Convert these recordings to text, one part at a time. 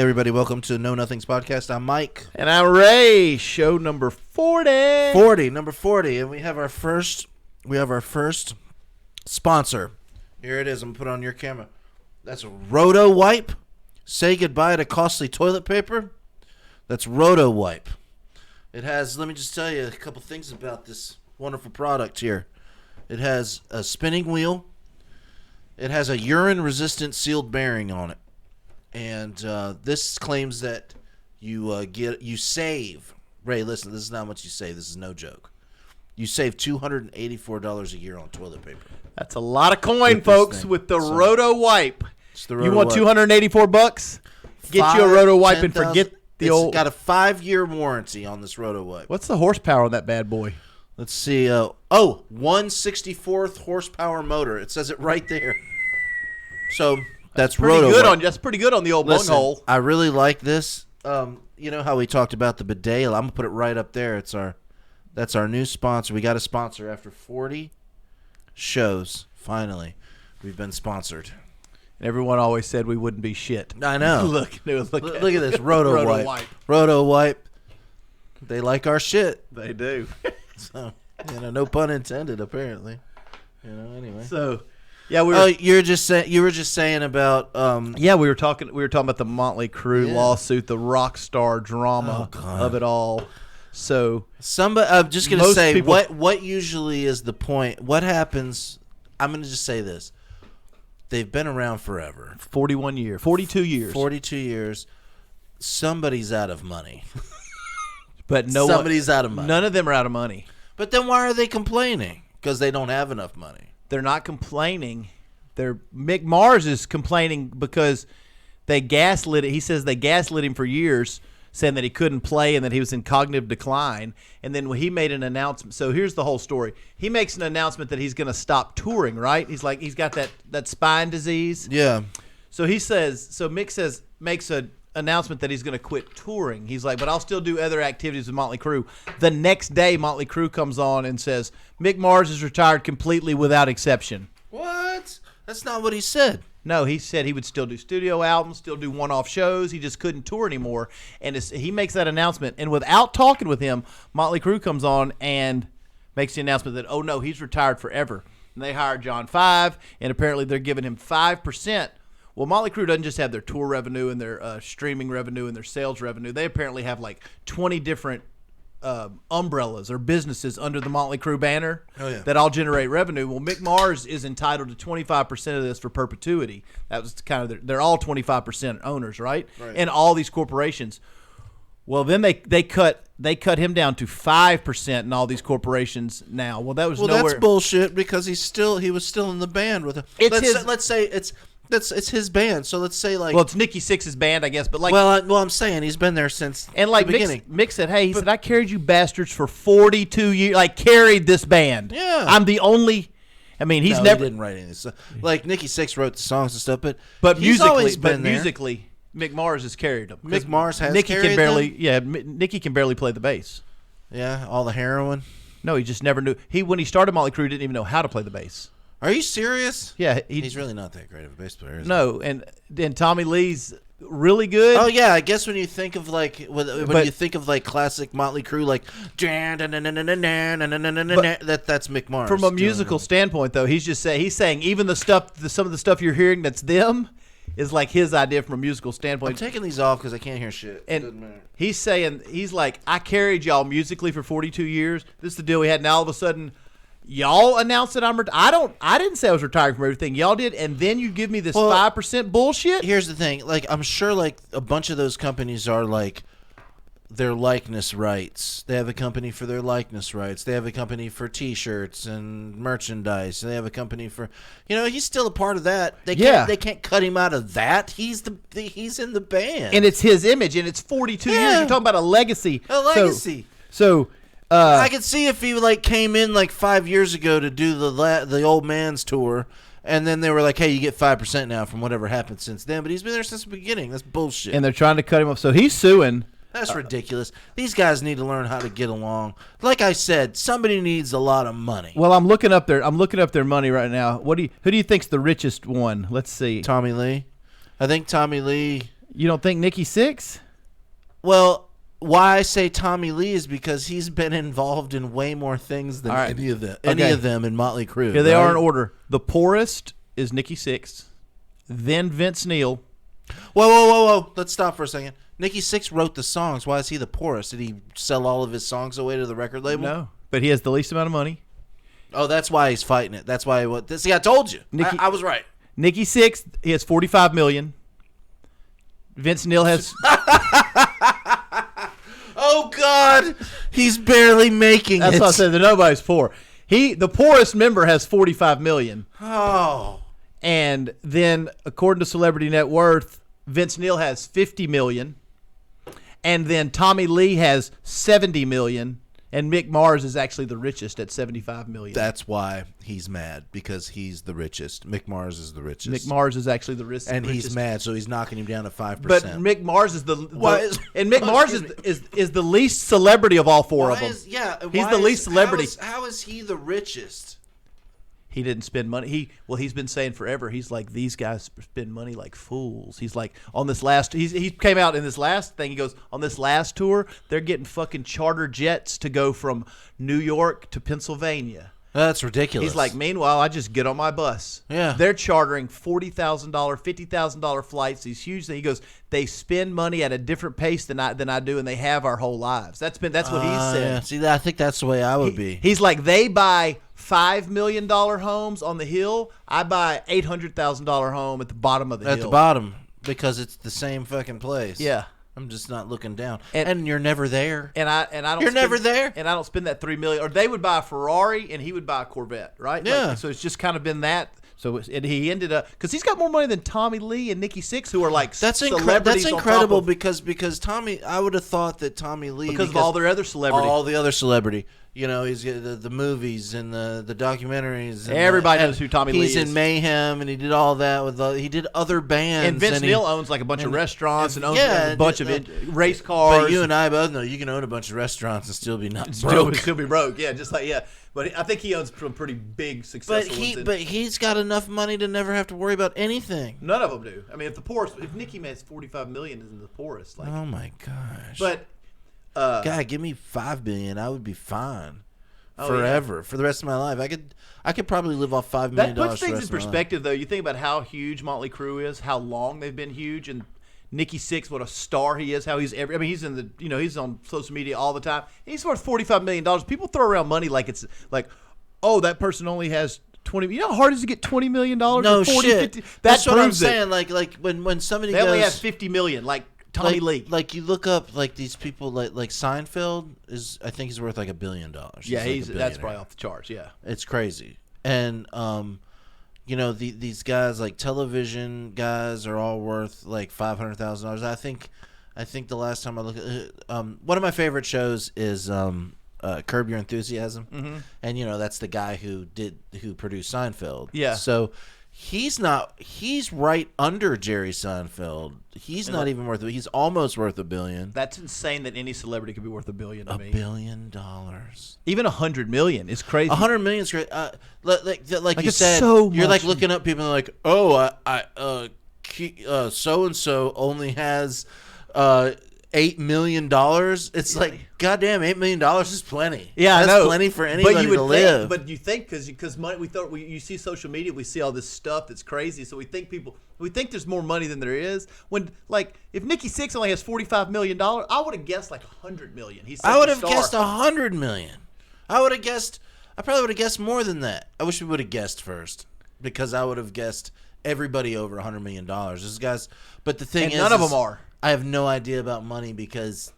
everybody, welcome to Know Nothings Podcast. I'm Mike. And I'm Ray. Show number 40. Number 40. And we have our first sponsor. Here it is. I'm going to put it on your camera. That's Roto Wipe. Say goodbye to costly toilet paper. That's Roto Wipe. It has, let me just tell you a couple things about this wonderful product here. It has a spinning wheel. It has a urine-resistant sealed bearing on it. And this claims that you save. Ray, listen, this is not how much you save. This is no joke. You save $284 a year on toilet paper. That's a lot of coin, folks, with the Roto Wipe. The Roto you want Wipe. $284? Get you a Roto Wipe and forget the old. It's got a 5-year warranty on this Roto Wipe. What's the horsepower on that bad boy? Let's see. 164th horsepower motor. It says it right there. So that's Roto Wipe. That's pretty good on the old bunghole. I really like this. You know how we talked about the bidet? I'm gonna put it right up there. That's our new sponsor. We got a sponsor after 40 shows. Finally, we've been sponsored. Everyone always said we wouldn't be shit. I know. look at this Roto Wipe. Roto Wipe. They like our shit. They do. So, no pun intended. Apparently, Anyway. So, yeah, you were just saying about. We were talking about the Motley Crue lawsuit, the rock star drama of it all. So, I'm just gonna say what usually is the point. What happens? I'm gonna just say this. They've been around forever. 42 years. 42 years. Somebody's out of money. But somebody's out of money. None of them are out of money. But then why are they complaining? Because they don't have enough money. They're not complaining. Mick Mars is complaining because they gaslit it. He says they gaslit him for years, saying that he couldn't play and that he was in cognitive decline. And then when he made an announcement, so here's the whole story. He makes an announcement that he's going to stop touring, right? He's got that spine disease. Yeah. So Mick makes an announcement that he's going to quit touring. He's like, but I'll still do other activities with Motley Crue. The next day, Motley Crue comes on and says, Mick Mars is retired completely without exception. What? That's not what he said. No, he said he would still do studio albums, still do one-off shows. He just couldn't tour anymore. And he makes that announcement. And without talking with him, Motley Crue comes on and makes the announcement that, oh, no, he's retired forever. And they hired John 5, and apparently they're giving him 5%. Well, Motley Crue doesn't just have their tour revenue and their streaming revenue and their sales revenue. They apparently have like 20 different umbrellas or businesses under the Motley Crue banner that all generate revenue. Well, Mick Mars is entitled to 25% of this for perpetuity. That was kind of they're all 25% owners, right? And all these corporations. Well, then they cut him down to 5% in all these corporations now. Well, that was nowhere. That's bullshit because he was still in the band with him. Let's say it's his band. So let's say it's Nikki Sixx's band, I guess. But I'm saying he's been there since the beginning. Mick said, "Hey, he said I carried you bastards for 42 years. I carried this band. Yeah, I'm the only." I mean, he didn't write any stuff. Like Nikki Sixx wrote the songs and stuff, but he's always been there. Musically, Mick Mars has carried them. Mick Mars has Nikki carried them? Nikki can barely play the bass. Yeah, all the heroin. No, he just never knew. When he started Motley Crue, didn't even know how to play the bass. Are you serious? Yeah, he's really not that great of a bass player. And Tommy Lee's really good. Oh yeah, I guess when you think of classic Motley Crue, that's Mick Mars. From a musical standpoint, though, he's saying even some of the stuff you're hearing that's them is like his idea from a musical standpoint. I'm taking these off because I can't hear shit. And he's saying I carried y'all musically for 42 years. This is the deal we had. And all of a sudden, y'all announced that I didn't say I was retiring from everything. Y'all did, and then you give me this 5% bullshit. Here's the thing: I'm sure a bunch of those companies are their likeness rights. They have a company for their likeness rights. They have a company for T-shirts and merchandise. They have a company for, he's still a part of that. They can't cut him out of that. He's in the band, and it's his image, and it's 42 years. You're talking about a legacy. A legacy. So I could see if he came in 5 years ago to do the old man's tour, and then they were like, "Hey, you get 5% now from whatever happened since then." But he's been there since the beginning. That's bullshit. And they're trying to cut him off. So he's suing. That's ridiculous. These guys need to learn how to get along. Like I said, somebody needs a lot of money. Well, I'm looking up their money right now. Who do you think's the richest one? Let's see. Tommy Lee. I think Tommy Lee. You don't think Nikki Sixx? Well, why I say Tommy Lee is because he's been involved in way more things than All right. any of them in Motley Crue. Here they are in order. The poorest is Nikki Sixx, then Vince Neil. Whoa. Let's stop for a second. Nikki Sixx wrote the songs. Why is he the poorest? Did he sell all of his songs away to the record label? No, but he has the least amount of money. Oh, that's why he's fighting it. That's why see, I told you. I was right. Nikki Sixx, he has $45 million. Vince Neil has... Oh, God. He's barely making That's it. what I said. Nobody's poor. The poorest member has $45 million. Oh. And then, according to Celebrity Net Worth, Vince Neil has $50 million. And then Tommy Lee has $70 million. And Mick Mars is actually the richest at $75 million. That's why he's mad, because he's the richest. Mick Mars is the richest. Mick Mars is actually the richest. And he's mad, so he's knocking him down to 5%. But Mick Mars is and Mick Mars is the least celebrity of all four of them. He's the least celebrity. How is he the richest? He didn't spend money. He's been saying forever. He's like, these guys spend money like fools. He's like, on this last, he came out in this last thing. He goes, on this last tour, they're getting fucking charter jets to go from New York to Pennsylvania. That's ridiculous. He's like, meanwhile, I just get on my bus. Yeah. They're chartering $40,000, $50,000 flights. These huge things. He goes, they spend money at a different pace than I do, and they have our whole lives. That's what he said. Yeah. See, I think that's the way I would be. He's like, they buy $5 million homes on the hill. I buy $800,000 home at the bottom of the hill. At the bottom, because it's the same fucking place. Yeah. I'm just not looking down, and you're never there. And I don't. You're never there, and I don't spend that $3 million. Or they would buy a Ferrari, and he would buy a Corvette, right? Yeah. So it's just kind of been that. So and he ended up because he's got more money than Tommy Lee and Nikki Sixx, who are like celebrities. That's incredible because Tommy. I would have thought that Tommy Lee because of all their other celebrity, all the other celebrity. You know, he's the movies and the documentaries. And everybody knows who Tommy Lee is. He's in Mayhem, and he did all that he did other bands. And Vince Neil owns like a bunch of restaurants and owns a bunch of race cars. But you and I both know you can own a bunch of restaurants and still be broke. Still be broke. Yeah, just like But I think he owns some pretty big successful ones. But he's got enough money to never have to worry about anything. None of them do. I mean, if Nicki makes $45 million, isn't the poorest? Like, oh my gosh! But God, give me $5 billion, I would be fine forever for the rest of my life. I could probably live off $5 million. That puts things in perspective, though. You think about how huge Motley Crue is, how long they've been huge, and Nikki Sixx, what a star he is. How he's he's in he's on social media all the time. He's worth $45 million. People throw around money like it's like, oh, that person only has 20. You know how hard it is to get $20 million? No 40, shit. 50? That's what I'm saying. Like when somebody they only have $50 million. Like Tommy Lee. Like you look up like these people like Seinfeld I think he's worth like $1 billion. Yeah, that's probably off the charts. Yeah, it's crazy. And these guys like television guys are all worth like $500,000. I think the last time I looked at one of my favorite shows is Curb Your Enthusiasm, and that's the guy who produced Seinfeld. Yeah, so. He's right under Jerry Seinfeld. He's not even worth it. He's almost worth $1 billion. That's insane that any celebrity could be worth $1 billion to me. $1 billion. Even $100 million is crazy. $100 million is great. Like you said, so you're like looking up people and like, oh, so and so only has $8 million. It's like, goddamn, $8 million is plenty. Yeah, that's I know. Plenty for anybody to live. But you think because money, you see social media, we see all this stuff that's crazy, so we think there's more money than there is. When like if Nikki Sixx only has $45 million, I would have guessed like $100 million. I would have guessed $100 million. I probably would have guessed more than that. I wish we would have guessed first, because I would have guessed everybody over $100 million. This guys, but the thing is, none of them are. I have no idea about money because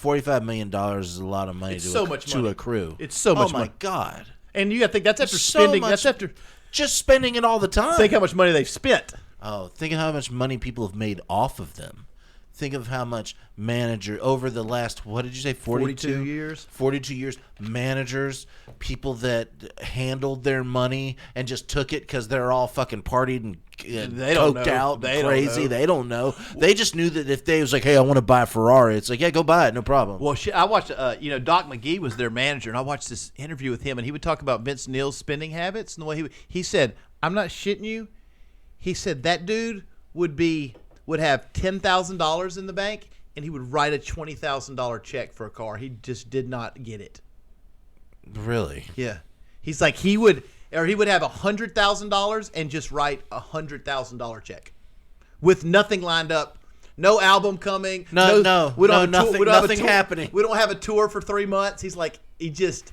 $45 million is a lot of money to accrue. It's so much money. Oh, my God. And you got to think, that's after spending. That's after just spending it all the time. Think how much money they've spent. Oh, think of how much money people have made off of them. Think of how much over the last, what did you say, 42 years? 42 years, managers, people that handled their money and just took it because they're all fucking partied and coked out and crazy. They don't know. They just knew that if they was like, hey, I want to buy a Ferrari, it's like, yeah, go buy it, no problem. Well, I watched, Doc McGee was their manager, and I watched this interview with him, and he would talk about Vince Neil's spending habits and the way he said, I'm not shitting you. He said that dude would be would have $10,000 in the bank, and he would write a $20,000 check for a car. He just did not get it. Really? Yeah. He's like he would have $100,000 and just write a $100,000 check with nothing lined up. No album coming. Nothing nothing happening. We don't have a tour for 3 months. He's like, they just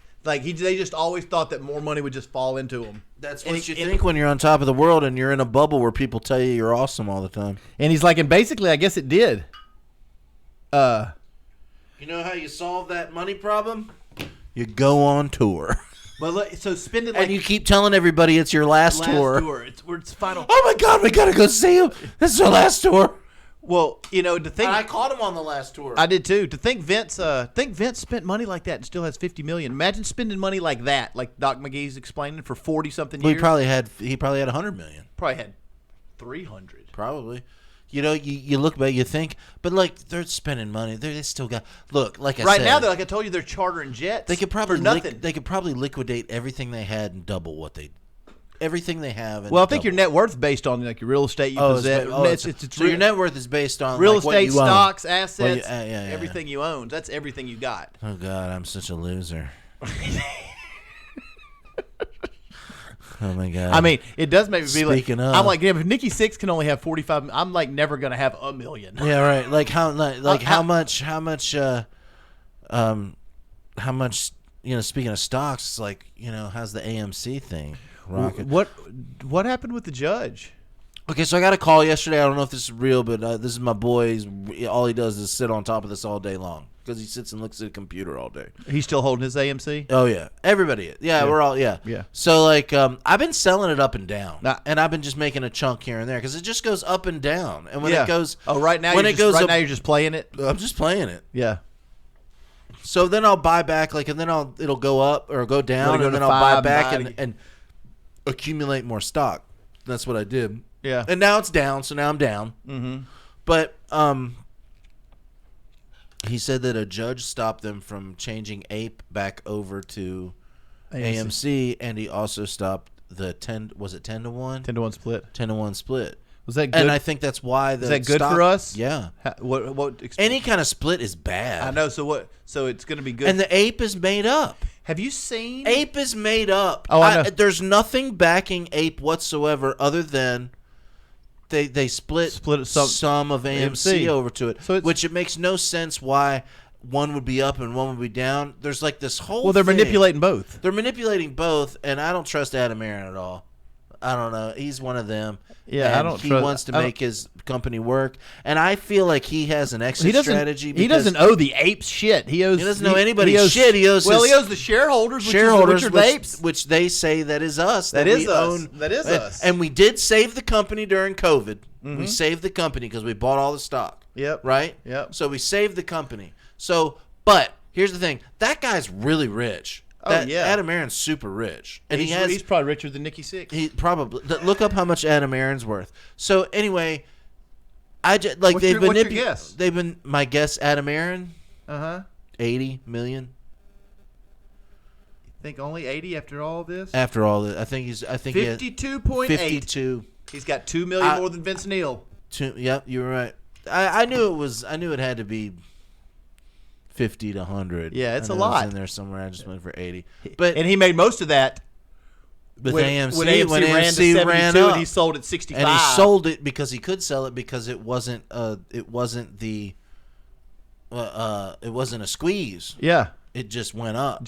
always thought that more money would just fall into him. That's what you think when you're on top of the world and you're in a bubble where people tell you you're awesome all the time. And he's like, and basically, I guess it did. You know how you solve that money problem? You go on tour. But so spending and you keep telling everybody it's your last tour. It's final. Oh my God, we gotta go see him. This is our last tour. Well, to think and I caught him on the last tour. I did too. To think Vince spent money like that and still has $50 million. Imagine spending money like that, like Doc McGee's explaining, for 40-something years. He probably had $100 million. Probably had 300. Probably. You look back, you think, but like they're spending money. They still got like I said. Right now, like I told you, they're chartering jets. They could probably for nothing. They could probably liquidate everything they had and double what they. Everything they have. And well, I think your net worth based on like your real estate you possess. So your net worth is based on real like estate, what you stocks, own. assets, Yeah. everything you own. That's everything you got. Oh God, I'm such a loser. Oh my God. I mean, it does make me be like. Speaking of, I'm like, damn, if Nikki Sixx can only have 45, I'm like never gonna have $1 million. Yeah, right. Like how much? Speaking of stocks, it's like how's the AMC thing? Rocket. What happened with the judge? Okay, so I got a call yesterday. I don't know if this is real, but this is my boy. All he does is sit on top of this all day long because he sits and looks at a computer all day. He's still holding his AMC? Oh, yeah. Everybody is. Yeah, we're all, yeah. So, like, I've been selling it up and down, and I've been just making a chunk here and there because it just goes up and down. And when it goes... Oh, right now, now you're just playing it? I'm just playing it. Yeah. So then I'll buy back, and then it'll go up or go down, and then I'll buy back and accumulate more stock. That's what I did. Yeah. And now it's down, so now I'm down. Mm-hmm. But he said that a judge stopped them from changing Ape back over to AMC, and he also stopped the 10 to 1? 10-to-1 split. 10-to-1 split. Was that good? And I think that's why the Is that good for us? Yeah. What any kind of split is bad. I know. So it's going to be good. And the Ape is made up. Have you seen? Ape is made up. Oh, I know. There's nothing backing Ape whatsoever other than they split some of AMC over to it, which it makes no sense why one would be up and one would be down. There's like this whole Well, they're manipulating both. They're manipulating both, and I don't trust Adam Aaron at all. I don't know. He's one of them. Yeah, and he wants to make his company work, and I feel like he has an exit strategy. He doesn't owe the apes shit. He doesn't owe anybody shit. He owes the shareholders, which are the apes, which they say that is us. That is us. That is us. And we did save the company during COVID. Mm-hmm. We saved the company because we bought all the stock. Yep. Right. Yep. So we saved the company. But here's the thing: that guy's really rich. Adam Aaron's super rich, and he's probably richer than Nikki Sixx. He probably look up how much Adam Aaron's worth. So anyway, what's your guess? They've been my guess. Adam Aaron, $80 million. You think only 80 after all this? After all this, I think 52.8. 52. He's got $2 million more than Vince Neil. Yep, you were right. I knew it had to be 50 to 100. Yeah, it's a lot. It was in there somewhere. I just went for 80. And he made most of that with when AMC ran to 72 ran up, and he sold at 65. And he sold it because he could sell it because it wasn't a squeeze. Yeah. It just went up.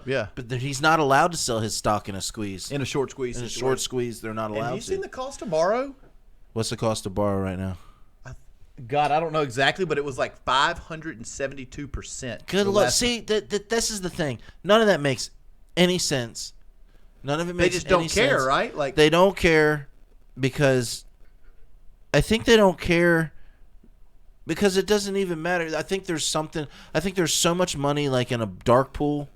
Yeah. But he's not allowed to sell his stock in a squeeze. In a short squeeze. In a short squeeze, they're not allowed to. Have you seen the cost to borrow? What's the cost to borrow right now? God, I don't know exactly, but it was like 572%. Good luck. See, this is the thing. None of that makes any sense. None of it makes any sense. They just don't care, right? Like they don't care because I think they don't care because it doesn't even matter. I think there's so much money like in a dark pool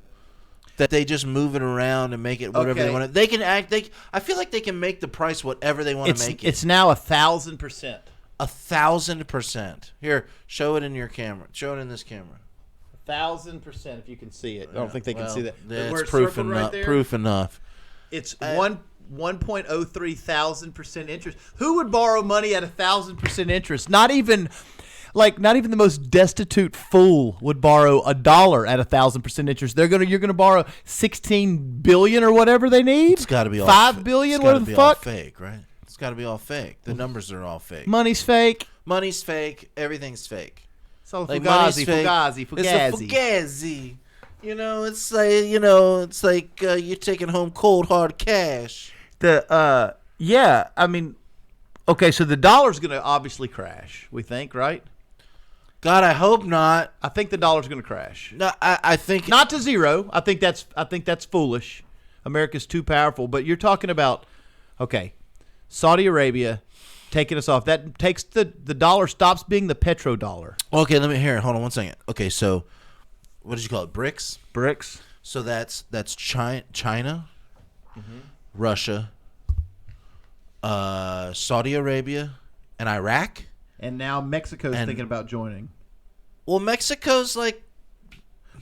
that they just move it around and make it whatever they want. They can act. I feel like they can make the price whatever they want to make it. It's now 1,000%. 1,000%. Here, show it in your camera. Show it in this camera. 1,000% if you can see it. I don't think they can see that. It's proof enough. Proof enough. It's 1.03,000% interest. Who would borrow money at 1,000% interest? Not even the most destitute fool would borrow $1 at 1,000% interest. You're gonna borrow $16 billion or whatever they need. It's got to be all $5 billion. It's What gotta the be fuck? all fake, right? It's got to be all fake. The numbers are all fake. Money's fake. Money's fake. Everything's fake. So Like Fugazi, money's fake. Fugazi, Fugazi. It's a Fugazi. It's like you're taking home cold hard cash. Yeah, I mean, okay, so the dollar's going to obviously crash, we think, right? God, I hope not. I think the dollar's going to crash. No, I think Not to zero. I think that's foolish. America's too powerful, but you're talking about Saudi Arabia taking us off. That takes the dollar stops being the petrodollar. Okay, let me hear it. Hold on one second. Okay, so what did you call it? BRICS? BRICS. So that's China, Russia, Saudi Arabia, and Iraq. And now Mexico's thinking about joining. Well, Mexico's like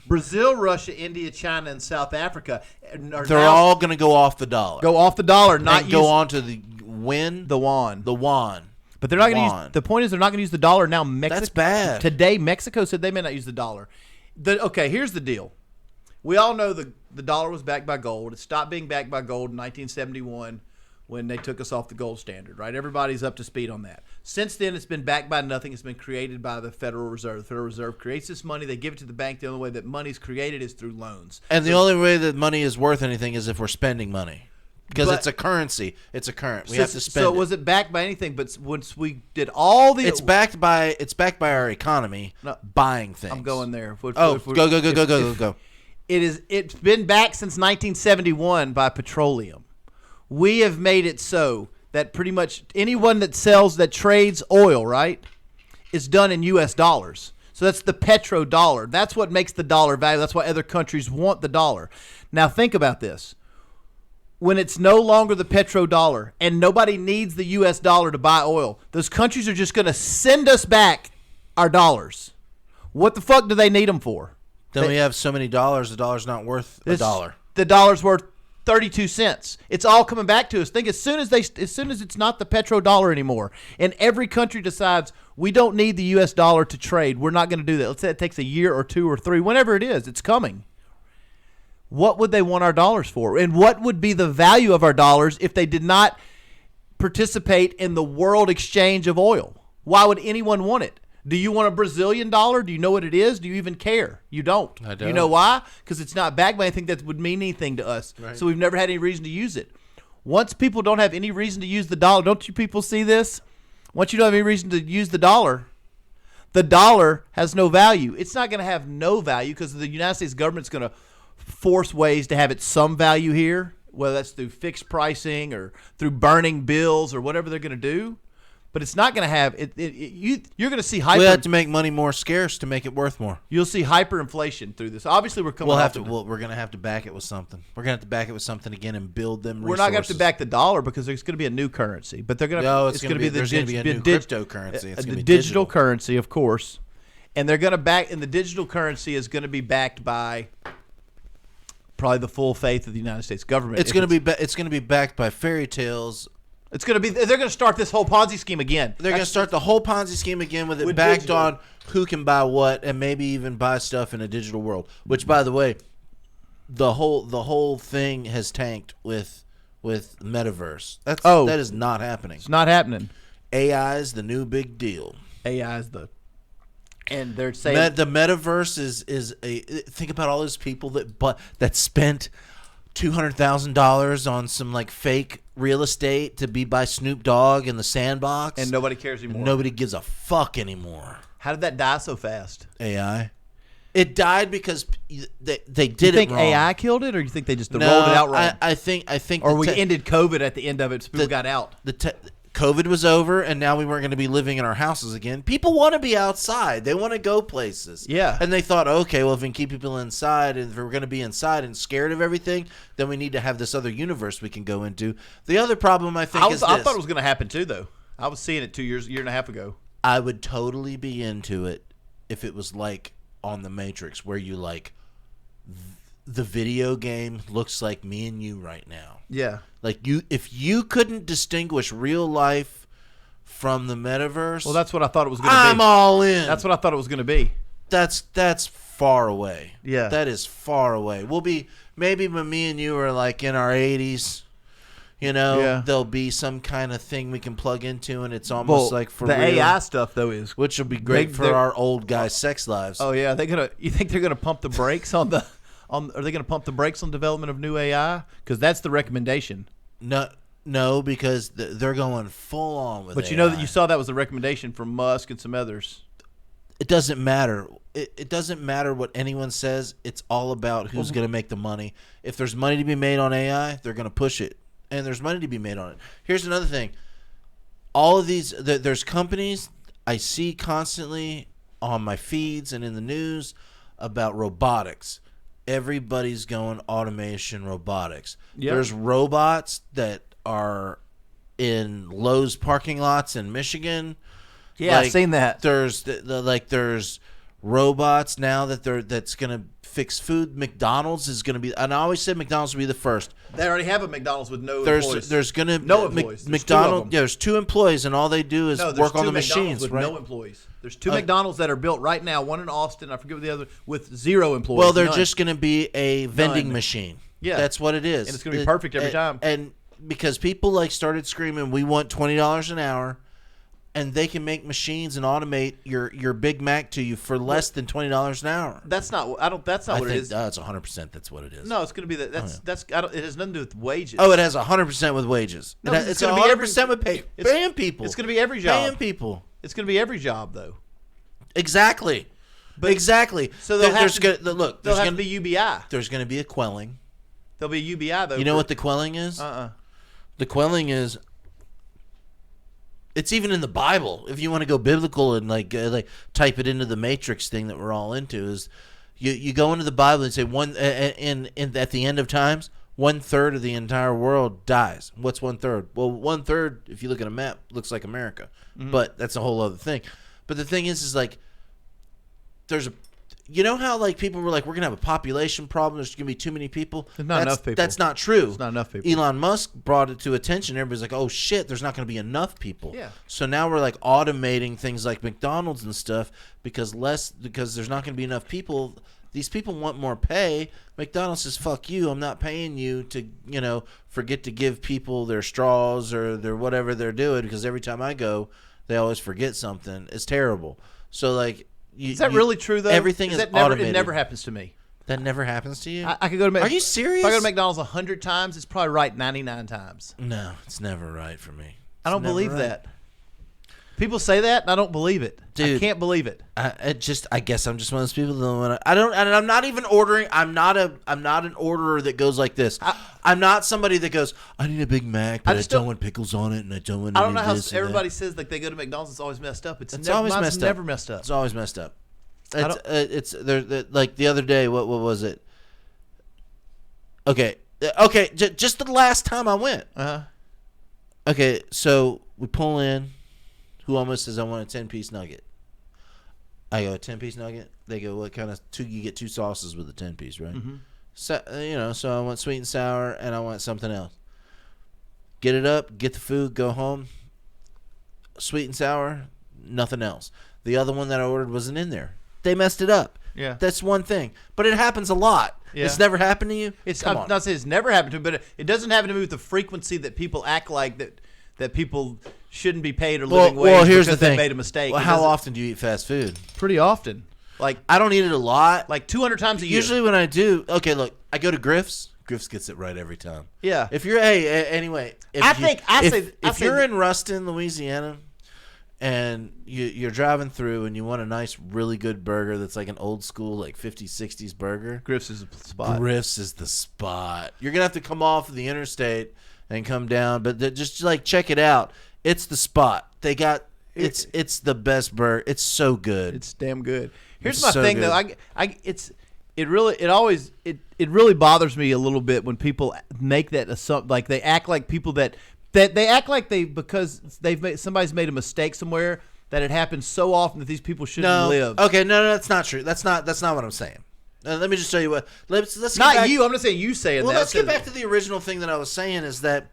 Brazil, Russia, India, China, and South Africa. They're all going to go off the dollar. Go off the dollar, not go on to the yuan. The yuan. But they're not going to use. The point is, they're not going to use the dollar now. That's bad. Today, Mexico said they may not use the dollar. Here's the deal. We all know the dollar was backed by gold. It stopped being backed by gold in 1971 when they took us off the gold standard, right? Everybody's up to speed on that. Since then, it's been backed by nothing. It's been created by the Federal Reserve. The Federal Reserve creates this money. They give it to the bank. The only way that money's created is through loans. And the only way that money is worth anything is if we're spending money. Because it's a currency. It's a current. We have to spend it. So was it backed by anything? But once we did all the... It's backed by our economy buying things. I'm going there. Go. It's been backed since 1971 by petroleum. We have made it so that pretty much anyone that trades oil, right, is done in U.S. dollars. So that's the petrodollar. That's what makes the dollar valuable. That's why other countries want the dollar. Now think about this. When it's no longer the petrodollar and nobody needs the U.S. dollar to buy oil, those countries are just going to send us back our dollars. What the fuck do they need them for? Then we have so many dollars, the dollar's not worth a dollar. The dollar's worth 32 cents. It's all coming back to us. Think as soon as it's not the petrodollar anymore, and every country decides we don't need the U.S. dollar to trade, we're not going to do that. Let's say it takes a year or two or three, whenever it is, it's coming. What would they want our dollars for? And what would be the value of our dollars if they did not participate in the world exchange of oil? Why would anyone want it? Do you want a Brazilian dollar? Do you know what it is? Do you even care? You don't. I don't. You know why? Because it's not backed by anything that would mean anything to us. Right. So we've never had any reason to use it. Once people don't have any reason to use the dollar, don't you people see this? Once you don't have any reason to use the dollar has no value. It's not going to have no value because the United States government's going to force ways to have it some value here, whether that's through fixed pricing or through burning bills or whatever they're going to do. But it's not going to have it. You're going to see hyper. We have to make money more scarce to make it worth more. You'll see hyperinflation through this. Obviously, we're coming. We're going to have to back it with something. We're going to have to back it with something again and build them. We're not going to have to back the dollar because there's going to be a new currency. But they're going to. No, it's going to be there's going to be a new cryptocurrency. It's going to be digital currency, of course, and they're going to back. And the digital currency is going to be backed by probably the full faith of the United States government. It's going to be backed by fairy tales. It's going to be. They're going to start this whole Ponzi scheme again. They're going to start the whole Ponzi scheme again with it backed digital. On who can buy what and maybe even buy stuff in a digital world. Which, by the way, the whole thing has tanked with metaverse. That is not happening. It's not happening. AI is the new big deal. AI is and they're saying the metaverse is a. Think about all those people that spent $200,000 on some like fake real estate to be by Snoop Dogg in the sandbox, and nobody cares anymore. Nobody gives a fuck anymore. How did that die so fast? AI. It died because they did it wrong. You think AI killed it, or you think they just rolled it out wrong? I think. Or we ended COVID at the end of it, so people got out. COVID was over, and now we weren't going to be living in our houses again. People want to be outside. They want to go places. Yeah. And they thought, okay, well, if we can keep people inside, and if we're going to be inside and scared of everything, then we need to have this other universe we can go into. The other problem, I think, is this. I thought it was going to happen, too, though. I was seeing it year and a half ago. I would totally be into it if it was like on The Matrix, where you, like, the video game looks like me and you right now. Yeah. Like if you couldn't distinguish real life from the metaverse, Well, that's what I thought it was going to be. I'm all in. That's what I thought it was going to be. That's far away. Yeah. That is far away. We'll be maybe when me and you are like in our 80s. There'll be some kind of thing we can plug into, and it's almost like for the real, AI stuff though is which will be great for our old guys' sex lives. Oh yeah, you think they're gonna pump the brakes on the are they gonna pump the brakes on development of new AI? Because that's the recommendation. No, because they're going full on with. But AI. you know that you saw that was a recommendation from Musk and some others. It doesn't matter. It doesn't matter what anyone says. It's all about who's going to make the money. If there's money to be made on AI, they're going to push it. And there's money to be made on it. Here's another thing. All of these, there's companies I see constantly on my feeds and in the news about robotics. Everybody's going automation robotics. Yep. There's robots that are in Lowe's parking lots in Michigan. Yeah, I've seen that. There's there's robots now that's gonna fix food. McDonald's is gonna be, and I always said McDonald's would be the first. They already have a McDonald's with no employees. There's gonna no employees. McDonald's. Yeah, there's 2 employees, and all they do is work on the machines. With right? no employees. There's 2 McDonald's that are built right now. One in Austin. I forget what the other with 0 employees. Well, they're None. just gonna be a vending machine. Yeah, that's what it is, and it's gonna be perfect every time. And because people started screaming, we want $20 an hour. And they can make machines and automate your Big Mac to you for less than $20 an hour. That's not. I don't. That's not what it is. It's 100%. That's what it is. No, it's going to be that. That's. It has nothing to do with wages. Oh, it has 100% with wages. No, it's 100% with paying people. It's going to be every job. Paying people. It's going to be every job though. Exactly. Exactly. So they'll have to be UBI. There's going to be a quelling. There'll be UBI though. You know what the quelling is? The quelling is. It's even in the Bible. If you want to go biblical and like type it into the Matrix thing that we're all into, is you go into the Bible and say at the end of times 1/3 of the entire world dies. What's 1/3? Well, 1/3, if you look at a map, looks like America, but that's a whole other thing. But the thing is like there's a. You know how like people were like, we're gonna have a population problem. There's gonna be too many people. There's not enough people. That's not true. There's not enough people. Elon Musk brought it to attention. Everybody's like, oh shit, there's not gonna be enough people. Yeah. So now we're like automating things like McDonald's and stuff because there's not gonna be enough people. These people want more pay. McDonald's says, fuck you. I'm not paying you to forget to give people their straws or their whatever they're doing because every time I go, they always forget something. It's terrible. So like. Is that really true though? Everything is automated. It never happens to me. That never happens to you? I could go to. Are you serious? If I go to McDonald's 100 times, it's probably right 99 times. No, it's never right for me. I don't believe that. People say that, and I don't believe it. Dude, I can't believe it. I guess I'm just one of those people that don't want to. I don't, and I'm not even ordering. I'm not an orderer that goes like this. I'm not somebody that goes, I need a Big Mac, but I don't want pickles on it, and I don't want. I don't know how everybody says like they go to McDonald's. It's always messed up. It's always messed up. Never messed up. It's always messed up. It's there. Like the other day, what was it? Okay. Just the last time I went. Okay, so we pull in. Who almost says I want a 10-piece nugget? I go a 10-piece nugget. They go, what kind of two? You get 2 sauces with a 10-piece, right? Mm-hmm. So so I want sweet and sour, and I want something else. Get it up, get the food, go home. Sweet and sour, nothing else. The other one that I ordered wasn't in there. They messed it up. Yeah, that's one thing, but it happens a lot. Yeah. It's never happened to you. I'm not saying it's never happened to me, but it doesn't happen to me with the frequency that people act like that people shouldn't be paid or living wage here's because the thing. They made a mistake. Well, how often do you eat fast food? Pretty often. Like I don't eat it a lot. Like 200 times a year. Usually when I do, okay, look, I go to Griff's. Griff's gets it right every time. Yeah. If you're anyway, if you're in Ruston, Louisiana, and you're driving through and you want a nice, really good burger that's like an old school, like 50s, 60s burger. Griff's is the spot. Griff's is the spot. You're gonna have to come off the interstate and come down, but just like check it out. It's the spot. They got it's the best burger. It's so good. It's damn good. Here's my thing though. It really bothers me a little bit when people make that assumption. Like they act like people that they act like because somebody's made a mistake somewhere that it happens so often that these people shouldn't live. Okay, no, that's not true. That's not what I'm saying. Let me just tell you what. Let's get Not back, you. I'm not saying you saying Well, that. let's get back to the original thing that I was saying is that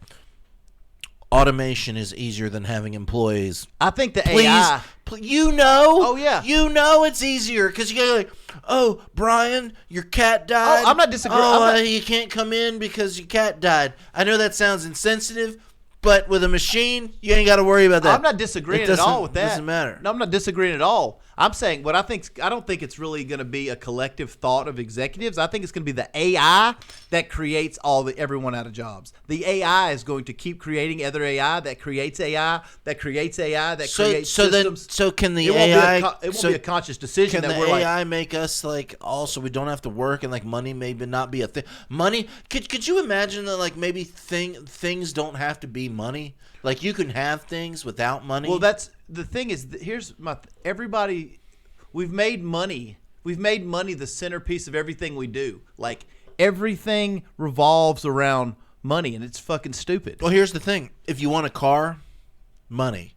automation is easier than having employees. I think the Please, AI. you know. Oh, yeah. You know it's easier because you go like, oh, Brian, your cat died. Oh, I'm not disagreeing. Oh, you can't come in because your cat died. I know that sounds insensitive, but with a machine, you ain't got to worry about that. I'm not disagreeing at all with that. It doesn't matter. No, I'm not disagreeing at all. I'm saying what I think. I don't think it's really going to be a collective thought of executives. I think it's going to be the AI that creates everyone out of jobs. The AI is going to keep creating other AI that creates AI that creates AI that creates systems. So can the it AI? Won't be a conscious decision Can that the we're AI make us like also we don't have to work and like money maybe not be a thing? Money could you imagine that like maybe things don't have to be money? Like you can have things without money. Well, that's the thing is here's everybody. We've made money. We've made money the centerpiece of everything we do. Like everything revolves around money, and it's fucking stupid. Well, here's the thing: if you want a car, money.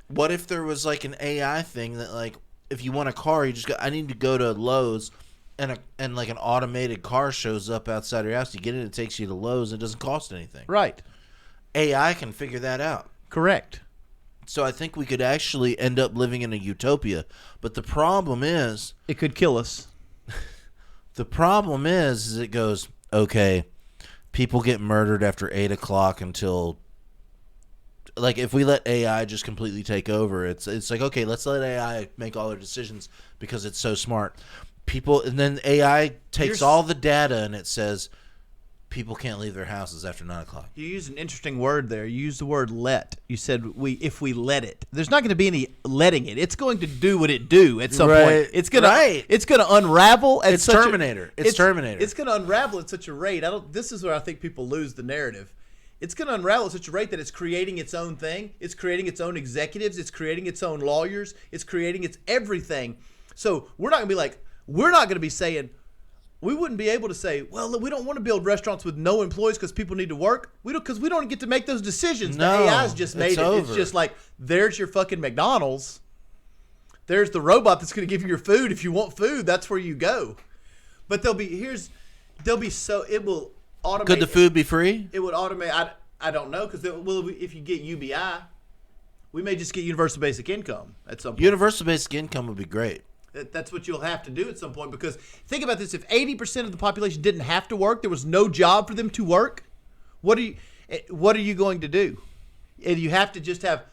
What if there was like an AI thing that like if you want a car, you just go. I need to go to Lowe's, and like an automated car shows up outside your house. You get it, it takes you to Lowe's. It doesn't cost anything. Right. AI can figure that out. Correct. So I think we could actually end up living in a utopia. But the problem is... It could kill us. The problem is it goes, okay, people get murdered after 8 o'clock until... Like, if we let AI just completely take over, it's like, okay, let's let AI make all their decisions because it's so smart. And then AI takes all the data and it says... People can't leave their houses after 9 o'clock. You used an interesting word there. You used the word let. You said if we let it. There's not going to be any letting it. It's going to do what it do at some point. It's going to unravel at It's Terminator. It's Terminator. It's going to unravel at such a rate. This is where I think people lose the narrative. It's going to unravel at such a rate that it's creating its own thing. It's creating its own executives. It's creating its own lawyers. It's creating its everything. So we're not going to be saying, we wouldn't be able to say, well, we don't want to build restaurants with no employees because people need to work. We don't get to make those decisions. No, the AI's just made it. over. It's just like, there's your fucking McDonald's. There's the robot that's going to give you your food. If you want food, that's where you go. But it will automate. Could the food be free? It would automate. I don't know because if you get UBI, we may just get universal basic income at some point. Universal basic income would be great. That's what you'll have to do at some point because think about this. If 80% of the population didn't have to work, there was no job for them to work, what are you going to do? And you have to just have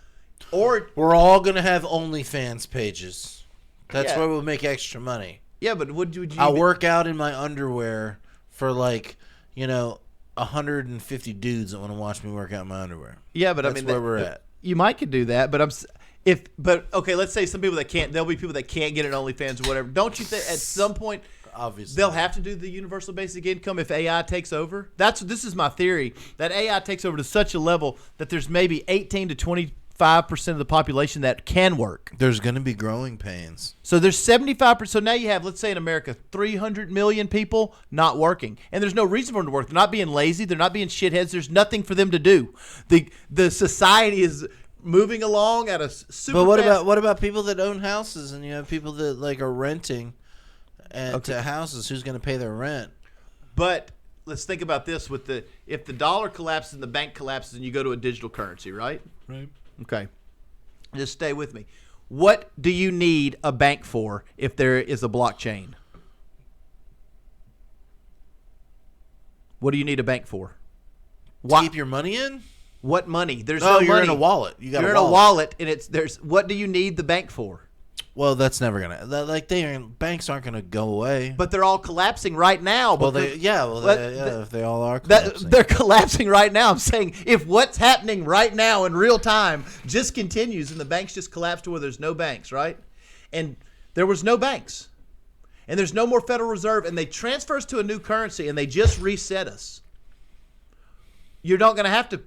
or we're all going to have OnlyFans pages. That's where we'll make extra money. Yeah, but would you I'll work out in my underwear for 150 dudes that want to watch me work out in my underwear. Yeah, but that's where we're at. You might could do that, but okay, let's say some people that can't. There'll be people that can't get an OnlyFans or whatever. Don't you think at some point, obviously, they'll have to do the universal basic income if AI takes over? This is my theory that AI takes over to such a level that there's maybe 18 to 25% of the population that can work. There's going to be growing pains. So there's 75%. So now you have, let's say in America, 300 million people not working, and there's no reason for them to work. They're not being lazy. They're not being shitheads. There's nothing for them to do. The society is moving along at a super. But what about people that own houses and you have people that are renting to houses? Who's going to pay their rent? But let's think about this: if the dollar collapses and the bank collapses and you go to a digital currency, right? Right. Okay. Just stay with me. What do you need a bank for if there is a blockchain? What do you need a bank for? To keep your money in? What money? There's no money. You're in a wallet. You're in a wallet, and what do you need the bank for? Well, that's never gonna. Banks aren't gonna go away. But they're all collapsing right now. Well, if they all are collapsing. They're collapsing right now. I'm saying if what's happening right now in real time just continues, and the banks just collapse to where there's no banks, right? And there was no banks, and there's no more Federal Reserve, and they transfer us to a new currency, and they just reset us. You're not gonna have to.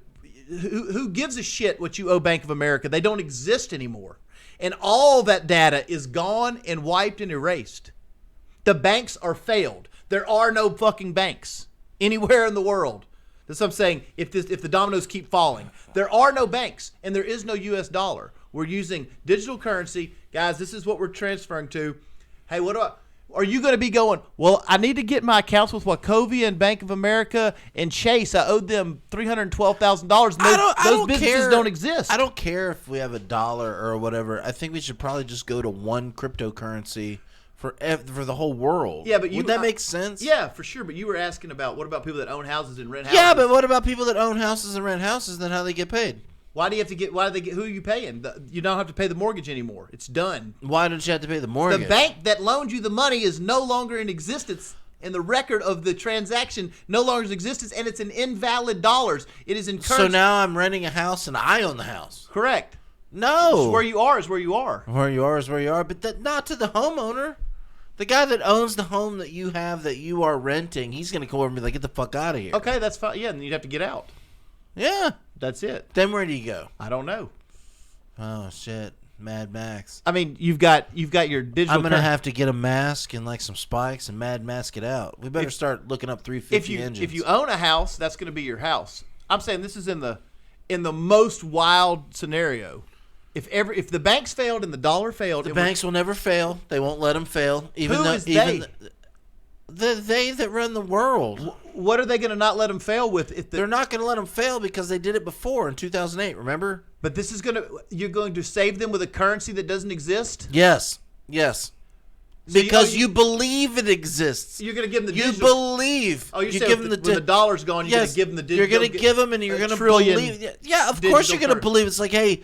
Who gives a shit what you owe Bank of America? They don't exist anymore. And all that data is gone and wiped and erased. The banks are failed. There are no fucking banks anywhere in the world. That's what I'm saying. If the dominoes keep falling, there are no banks and there is no U.S. dollar. We're using digital currency. Guys, this is what we're transferring to. Hey, Are you going to be going, well, I need to get my accounts with Wachovia and Bank of America and Chase. I owed them $312,000. Those businesses don't exist. I don't care if we have a dollar or whatever. I think we should probably just go to one cryptocurrency for the whole world. Yeah, but would that make sense? Yeah, for sure. But you were asking about what about people that own houses and rent houses? Yeah, but what about people that own houses and rent houses? Then how they get paid? Why do you have to get? Why do they get? Who are you paying? You don't have to pay the mortgage anymore. It's done. Why don't you have to pay the mortgage? The bank that loaned you the money is no longer in existence, and the record of the transaction no longer exists, and it's an invalid dollars. It is encouraged. So now I'm renting a house and I own the house. Correct. No. Where you are is where you are. Where you are is where you are, but not to the homeowner. The guy that owns the home that you have that you are renting, he's going to come over and be like, get the fuck out of here. Okay, that's fine. Yeah, then you'd have to get out. Yeah. That's it. Then where do you go? I don't know. Oh, shit. Mad Max. I mean, you've got your digital. I'm going to have to get a mask and like some spikes and Mad Mask it out. We better start looking up 350 engines. If you own a house, that's going to be your house. I'm saying this is in the most wild scenario. If the banks failed and the dollar failed, the banks will never fail. They won't let them fail. Who is they? They that run the world. What are they going to not let them fail with? They're not going to let them fail because they did it before in 2008. Remember? But this is you're going to save them with a currency that doesn't exist? Yes. So because you believe it exists. You're going to give them the you digital. believe. Oh, you're saying when the dollar's gone, you're going to give them the digital. You're going to give them and you're going to believe. Yeah, of course you're going to believe. It's like, hey,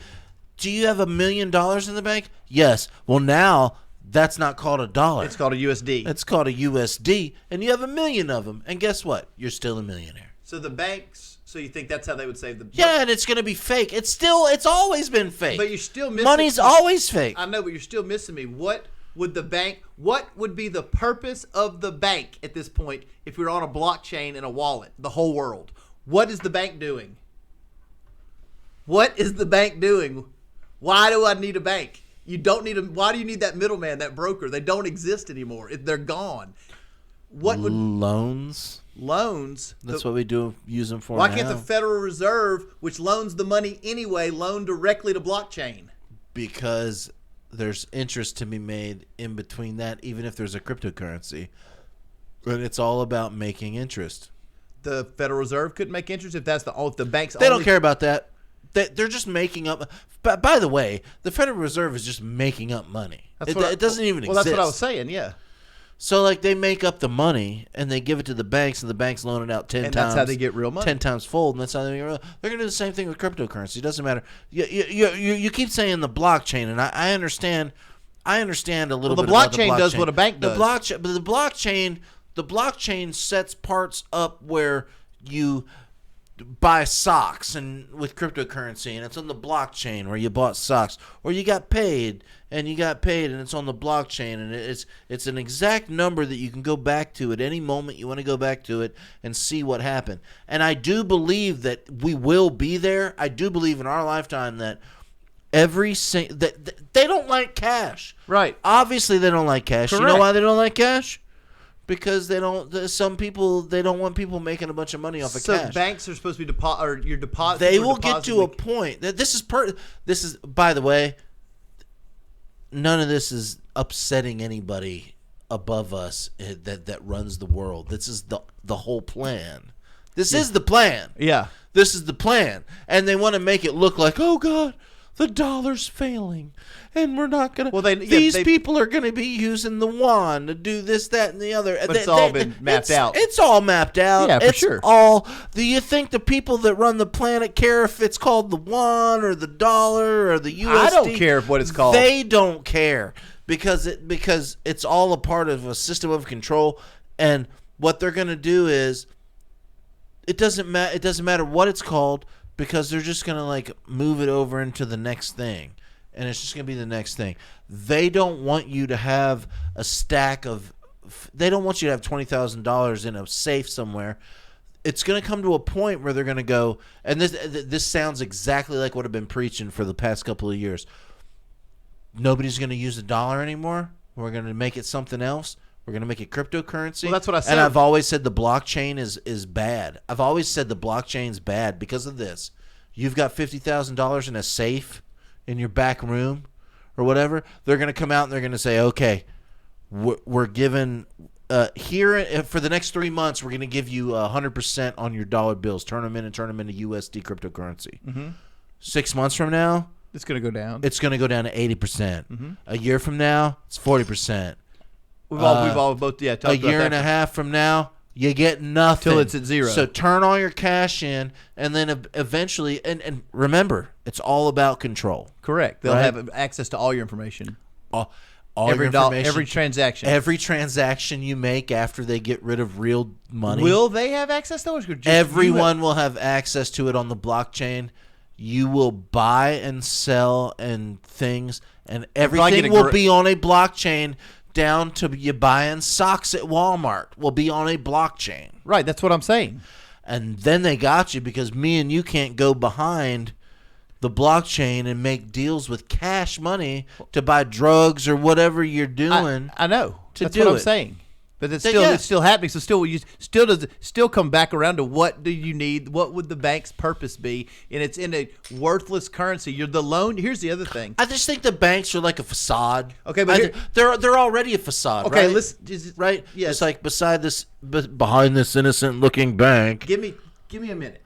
do you have $1 million in the bank? Yes. Well, now that's not called a dollar. It's called a USD. It's called a USD, and you have 1 million of them. And guess what? You're still a millionaire. So the banks. So you think that's how they would save the? Yeah, and it's going to be fake. It's always been fake. But you're still missing. Money's always fake. I know, but you're still missing me. What would be the purpose of the bank at this point if we were on a blockchain and a wallet, the whole world? What is the bank doing? What is the bank doing? Why do I need a bank? You don't need why do you need that middleman, that broker? They don't exist anymore. They're gone. What would loans? Loans. That's what we use them for. Why can't the Federal Reserve, which loans the money anyway, loan directly to blockchain? Because there's interest to be made in between that, even if there's a cryptocurrency. But it's all about making interest. The Federal Reserve couldn't make interest if the banks. They don't care about that. They're just making up. But by the way, the Federal Reserve is just making up money. It doesn't even exist. Well, that's what I was saying. Yeah. So like they make up the money and they give it to the banks, and the banks loan it out 10 times. That's how they get real money. 10 times fold, and that's how they get real. They're gonna do the same thing with cryptocurrency. It doesn't matter. You keep saying the blockchain, and I understand. I understand a little bit about the blockchain. Does what a bank does. But the blockchain sets parts up where you buy socks and with cryptocurrency, and it's on the blockchain where you bought socks, or you got paid and it's on the blockchain, and it's an exact number that you can go back to at any moment you want to go back to it and see what happened. And I do believe that we will be there. I do believe in our lifetime that that they don't like cash. Right. Obviously they don't like cash. Correct. You know why they don't like cash? Because some people, they don't want people making a bunch of money off of cash. So banks are supposed to be your deposit. They will get to a point that this is by the way, none of this is upsetting anybody above us that runs the world. This is the whole plan. This is the plan. Yeah. This is the plan. And they want to make it look like, oh God, the dollar's failing, and we're not gonna. Well, these people are gonna be using the yuan to do this, that, and the other. But it's all been mapped out. It's all mapped out. Yeah, for sure. Do you think the people that run the planet care if it's called the yuan or the dollar or the USD? I don't care what it's called. They don't care because it's all a part of a system of control, and what they're gonna do is it doesn't matter what it's called. Because they're just going to like move it over into the next thing. And it's just going to be the next thing. They don't want you to have a stack of... They don't want you to have $20,000 in a safe somewhere. It's going to come to a point where they're going to go... And this sounds exactly like what I've been preaching for the past couple of years. Nobody's going to use the dollar anymore. We're going to make it something else. We're going to make it cryptocurrency. Well, that's what I said. And I've always said the blockchain is bad. I've always said the blockchain's bad because of this. You've got $50,000 in a safe in your back room or whatever. They're going to come out and they're going to say, okay, we're given here for the next 3 months. We're going to give you 100% on your dollar bills. Turn them in and turn them into USD cryptocurrency. 6 months from now, It's going to go down. it's going to go down to 80%. A year from now, it's 40%. We've all both talked A about year that. and a half from now, you get nothing Till it's at zero. So turn all your cash in, and then eventually, and remember, it's all about control. Correct. They'll Right? have access to all your information. All Every your dollar, information, every transaction. every transaction you make after they get rid of real money. Will they have access to it? Everyone will have access to it on the blockchain. You will buy and sell and things, and everything will be on a blockchain. Down to you buying socks at Walmart will be on a blockchain. Right, that's what I'm saying. And then they got you because me and you can't go behind the blockchain and make deals with cash money to buy drugs or whatever you're doing. I know. To That's do what I'm it. saying. But it's Then, still yeah. it's still happening. So still come back around to what do you need? What would the bank's purpose be? And it's in a worthless currency. You're the loan. Here's the other thing. I just think the banks are like a facade. Okay, but they're already a facade. Okay, right? listen. Right? Yes. It's like behind this innocent looking bank. Give me a minute.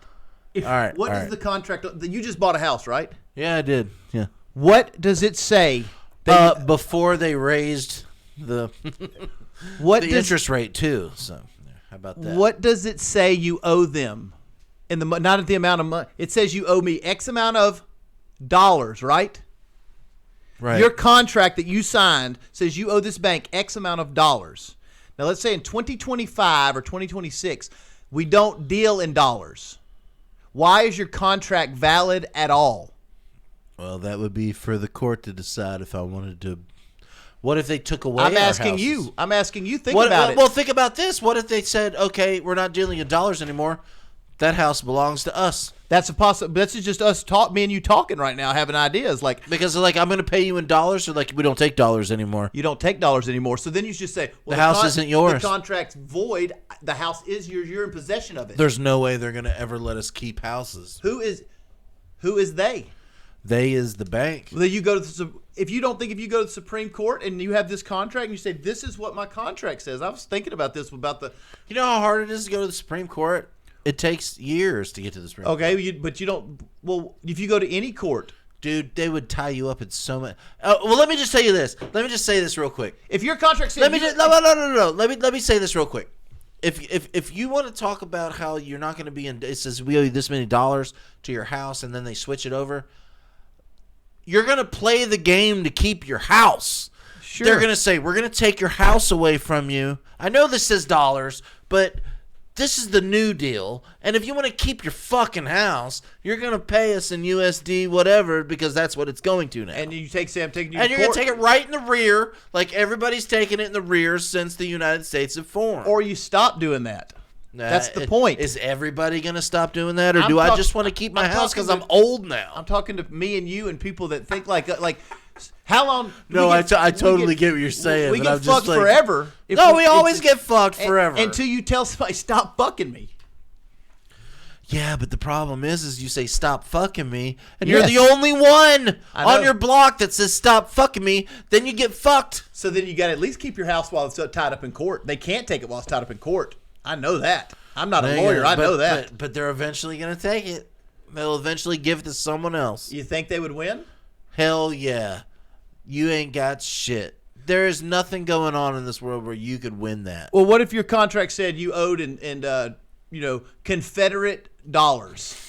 All right. What all does right. the contract? You just bought a house, right? Yeah, I did. Yeah. What does it say? Before they raised the interest rate too. So how about that? What does it say you owe them? Not at the amount of money. It says you owe me X amount of dollars, right? Right. Your contract that you signed says you owe this bank X amount of dollars. Now, let's say in 2025 or 2026, we don't deal in dollars. Why is your contract valid at all? Well, that would be for the court to decide if I wanted to. What if they took away? I'm our asking houses? you. I'm asking you. Think about it. Well, think about this. What if they said, "Okay, we're not dealing in dollars anymore. That house belongs to us." That's a possible. This is just us me and you talking right now, having ideas. Like Because like I'm going to pay you in dollars, or like we don't take dollars anymore. you don't take dollars anymore. So then you just say, well, The house isn't yours. The contract's void. The house is yours. You're in possession of it. There's no way they're going to ever let us keep houses. Who is they? They is the bank. Well, you go to if you go to the Supreme Court and you have this contract and you say this is what my contract says. I was thinking about this You know how hard it is to go to the Supreme Court? It takes years to get to the Supreme Court. Okay, but you don't. Well, if you go to any court, Dude, they would tie you up in so much. Well, let me just tell you this. Let me just say this real quick. if your contract says No. Let me say this real quick. If you want to talk about how you're not going to be in, it says we owe you this many dollars to your house, and then they switch it over. You're going to play the game to keep your house. Sure. They're going to say, we're going to take your house away from you. I know this says dollars, but this is the new deal. And if you want to keep your fucking house, you're going to pay us in USD whatever because that's what it's going to now. and you take I'm taking you And to you're going court, to take it right in the rear like everybody's taken it in the rear since the United States have formed. or you stop doing that. That's the point. Is everybody going to stop doing that? Or I'm do I talk- just want to keep my I'm house talking because I'm to- old now? I'm talking to me and you and people that think like how long? No, we I totally get what you're saying, We but get I'm just fucked like- forever. No, we always get fucked forever. until you tell somebody stop fucking me. Yeah, but the problem is you say stop fucking me, and you're Yes. the only one I know. on your block that says stop fucking me. Then you get fucked. So then you got to at least keep your house while it's tied up in court. They can't take it while it's tied up in court. I know that. I'm not a lawyer. I know that. But they're eventually going to take it. They'll eventually give it to someone else. You think they would win? Hell yeah. You ain't got shit. There is nothing going on in this world where you could win that. Well, what if your contract said you owed in Confederate dollars?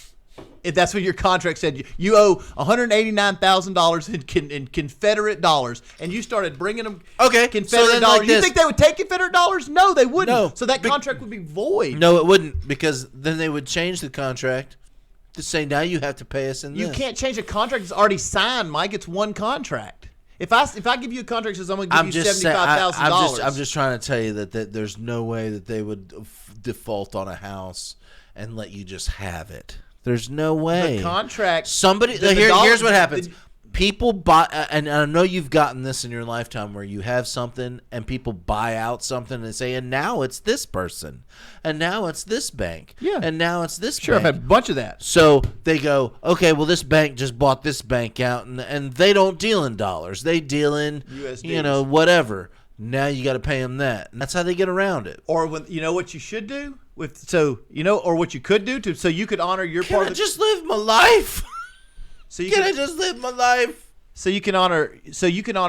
If that's what your contract said, you owe $189,000 in Confederate dollars, and you started bringing them Okay, Confederate so then dollars. like You this- think they would take Confederate dollars? No, they wouldn't. No, So that contract would be void. No, it wouldn't, because then they would change the contract to say now you have to pay us in You this. can't change a contract that's already signed, Mike. It's one contract. If I give you a contract that says I'm going to give you $75,000, I'm just trying to tell you that there's no way that they would default on a house and let you just have it. There's no way. the contract. Somebody here's what happens. People buy, and I know you've gotten this in your lifetime where you have something and people buy out something and say, and now it's this person, and now it's this bank, Yeah. and now it's this Sure, I've bank. had a bunch of that. So they go, okay, well, this bank just bought this bank out, and they don't deal in dollars. They deal in, USDs. whatever. Now you got to pay them that, and that's how they get around it. Or when you know what you should do or what you could do so you could honor your Can part. I just live my life? So you Can I just live my life? So you can honor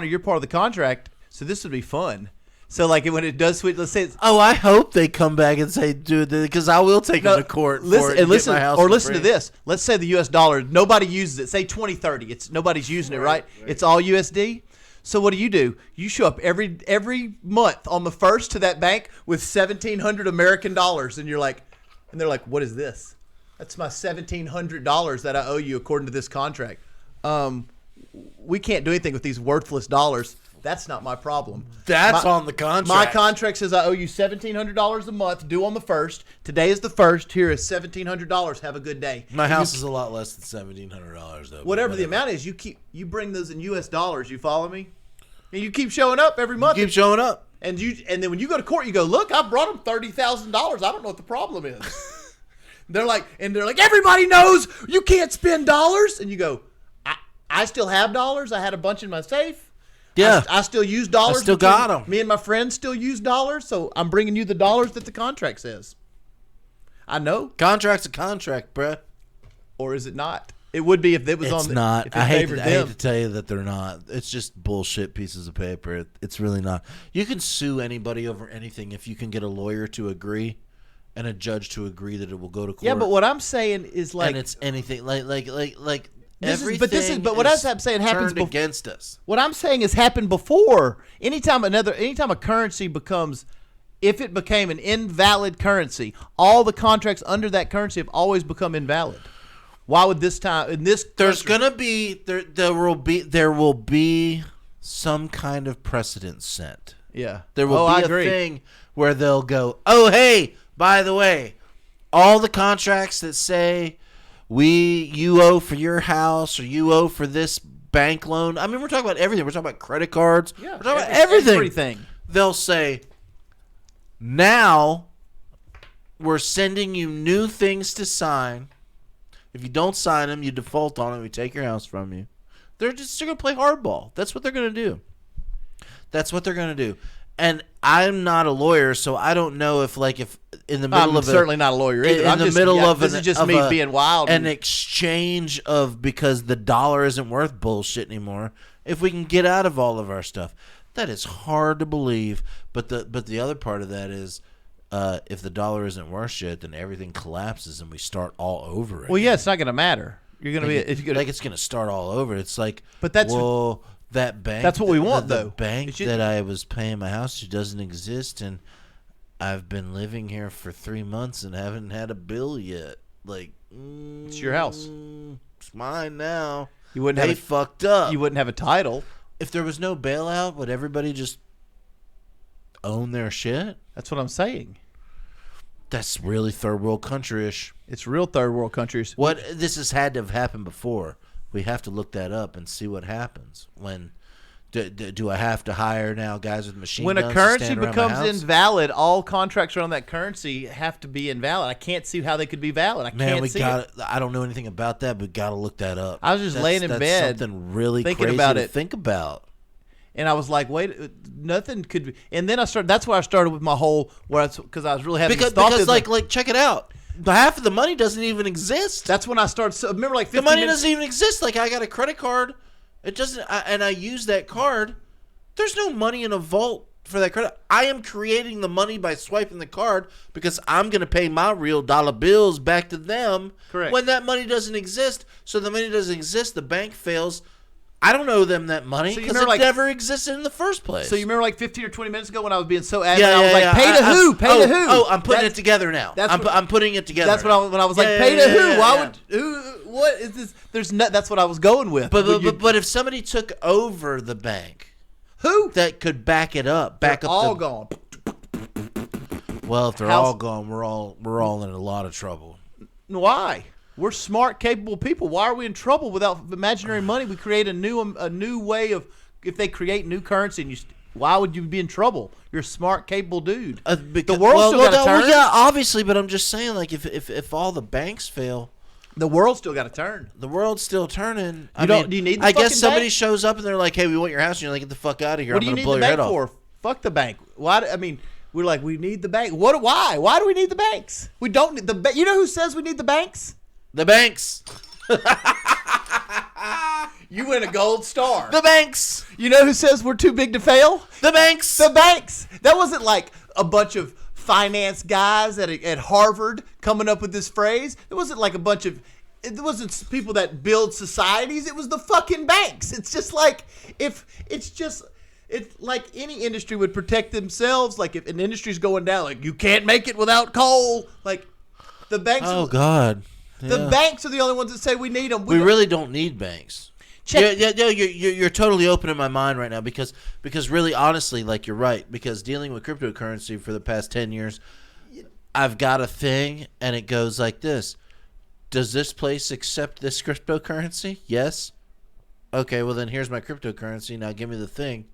your part of the contract. So this would be fun. So like when it does switch, let's say. I hope they come back and say, dude, because I will take them to court. Listen to this. Let's say the U.S. dollar, nobody uses it. Say 2030, nobody's using it, right? It's all USD. So what do? You show up every month on the first to that bank with $1,700 American dollars, and they're like, what is this? That's my $1,700 that I owe you according to this contract. We can't do anything with these worthless dollars. That's not my problem. That's on the contract. My contract says I owe you $1,700 a month, due on the first. Today is the first. Here is $1,700. Have a good day. My house is a lot less than $1,700 though. Whatever the amount is, you bring those in U.S. dollars. You follow me? And you keep showing up every month. Keep showing up. And then when you go to court, you go, look, I brought them $30,000. I don't know what the problem is. They're like, everybody knows you can't spend dollars. And you go, I still have dollars. I had a bunch in my safe. Yeah. I still use dollars. I still got them. Me and my friends still use dollars, so I'm bringing you the dollars that the contract says. I know. Contract's a contract, bruh. Or is it not? It would be if it was on. It's not. If it I hate favored them. to tell you that they're not. It's just bullshit pieces of paper. It's really not. You can sue anybody over anything if you can get a lawyer to agree and a judge to agree that it will go to court. Yeah, but what I'm saying is like, and it's anything like everything. But what I'm saying happens against us. What I'm saying has happened before. Anytime a currency becomes, if it became an invalid currency, all the contracts under that currency have always become invalid. Why would this time in this? There's gonna be there will be some kind of precedent set. Yeah, there will be a thing where they'll go, oh hey, by the way, all the contracts that say you owe for your house or you owe for this bank loan. I mean, we're talking about everything. We're talking about credit cards. Yeah, we're talking about everything. Everything. They'll say, now we're sending you new things to sign. If you don't sign them, you default on it. We take your house from you. They're going to play hardball. That's what they're going to do. And I'm not a lawyer, so I don't know if in the middle I'm of certainly not a lawyer either. In the middle of this is just me being wild. An exchange of because the dollar isn't worth bullshit anymore. If we can get out of all of our stuff, that is hard to believe. But the other part of that is, if the dollar isn't worth shit, then everything collapses and we start all over again. Well, yeah, it's not going to matter. You're going to be it's going to start all over. It's like, but that's that bank. That's what we want, the though. Bank that I was paying my house to doesn't exist, and I've been living here for 3 months and haven't had a bill yet. It's your house. It's mine now. They fucked up. You wouldn't have a title. If there was no bailout, would everybody just own their shit? That's what I'm saying. That's really third world country-ish. It's real third world countries. This has had to have happened before. We have to look that up and see what happens. When do I have to hire now guys with machine guns? When a currency becomes invalid, all contracts around that currency have to be invalid. I can't see how they could be valid. I don't know anything about that, but got to look that up. I was just laying in bed, something really thinking crazy about to it. Think about. And I was like, wait, nothing could be. And then that's where I started with my whole, because I was really having because check it out. Half of the money doesn't even exist. That's when I started. So remember, the money doesn't even exist. I got a credit card. It doesn't, and I use that card. There's no money in a vault for that credit. I am creating the money by swiping the card because I'm going to pay my real dollar bills back to them. Correct. When that money doesn't exist, so the money doesn't exist, the bank fails. I don't owe them that money because it never existed in the first place. So you remember 15 or 20 minutes ago when I was being so adamant, I was like, pay to who? Pay to who? Oh, I'm putting it together now. I'm putting it together. That's when I was like, pay to who? Why would who? What is this? That's what I was going with. But if somebody took over the bank, who that could back it up, all gone. Well, if they're all gone, we're all in a lot of trouble. Why? We're smart, capable people. Why are we in trouble without imaginary money? We create a new way of, if they create new currency, and why would you be in trouble? You're a smart, capable dude. The world's still got to turn. Yeah, obviously, but I'm just saying, if all the banks fail, the world's still got to turn. The world's still turning. Do you need the I guess somebody bank? shows up and they're like, "Hey, we want your house," and you're like, "Get the fuck out of here! What I'm do you gonna blow need the your bank head for? off." Fuck the bank. We're like, we need the bank. Why? Why do we need the banks? We don't need the. You know who says we need the banks? The banks. You win a gold star. The banks. You know who says we're too big to fail? The banks. The banks. That wasn't like a bunch of finance guys at Harvard coming up with this phrase. It wasn't like a bunch of. It wasn't people that build societies. It was the fucking banks. It's just like it's like any industry would protect themselves. Like if an industry's going down, like you can't make it without coal. Like the banks. Oh God. The banks are the only ones that say we need them. We really don't need banks. You're totally opening my mind right now because really honestly, like you're right, because dealing with cryptocurrency for the past 10 years, I've got a thing and it goes like this. Does this place accept this cryptocurrency? Yes. Okay, well then here's my cryptocurrency. Now give me the thing.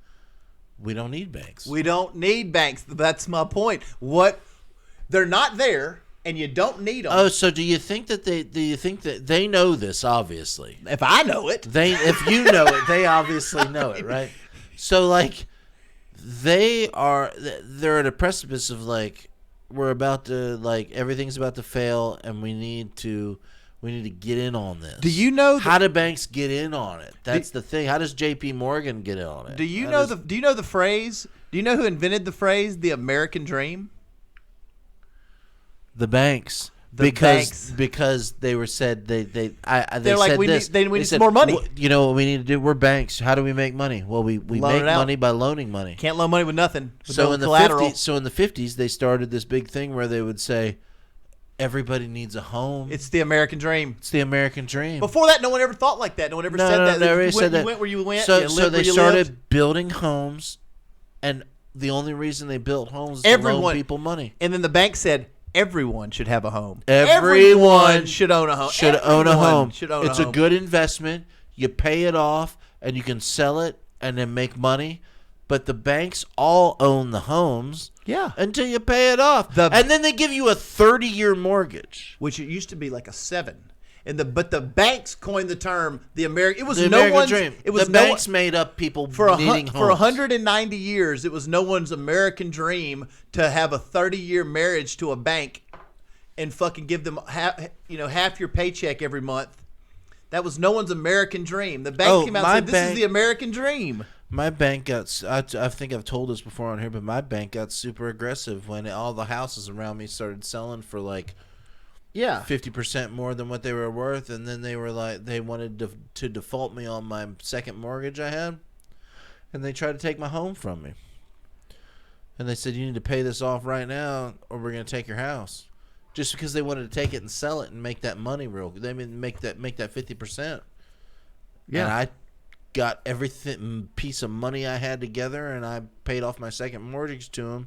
We don't need banks. We don't need banks. That's my point. They're not there. And you don't need them. Oh, so do you think that they know this? Obviously, if I know it, if you know it, they obviously know it, right? So like, they're at a precipice of like, we're about to like everything's about to fail, and we need to get in on this. Do you know how do banks get in on it? That's the thing. How does J.P. Morgan get in on it? Do you know the phrase? Do you know who invented the phrase "the American Dream"? The banks, because they were said they're like we need some more money. You know what we need to do? We're banks. How do we make money? Well, we make money by loaning money. Can't loan money with nothing. So in the 50s, they started this big thing where they would say, everybody needs a home. It's the American dream. It's the American dream. Before that, no one ever thought like that. No one ever said that. You went where you went. So they started building homes, and the only reason they built homes is to loan people money. And then the bank said, everyone should have a home. Everyone should own a home. It's a good investment. You pay it off, and you can sell it and then make money. But the banks all own the homes. Yeah. Until you pay it off. And then they give you a 30-year mortgage. Which it used to be like a 7. But the banks coined the term the American. It was the no American one's dream. It was the banks made up people needing homes. For 190 years, it was no one's American dream to have a 30-year marriage to a bank and fucking give them half your paycheck every month. That was no one's American dream. The bank came out and said, "This is the American dream." My bank got. I think I've told this before on here, but my bank got super aggressive when all the houses around me started selling for like. Yeah, 50% more than what they were worth, and then they were like, they wanted to default me on my second mortgage I had, and they tried to take my home from me. And they said, you need to pay this off right now, or we're gonna take your house, just because they wanted to take it and sell it and make that money They make that 50%. Yeah, and I got everything piece of money I had together, and I paid off my second mortgage to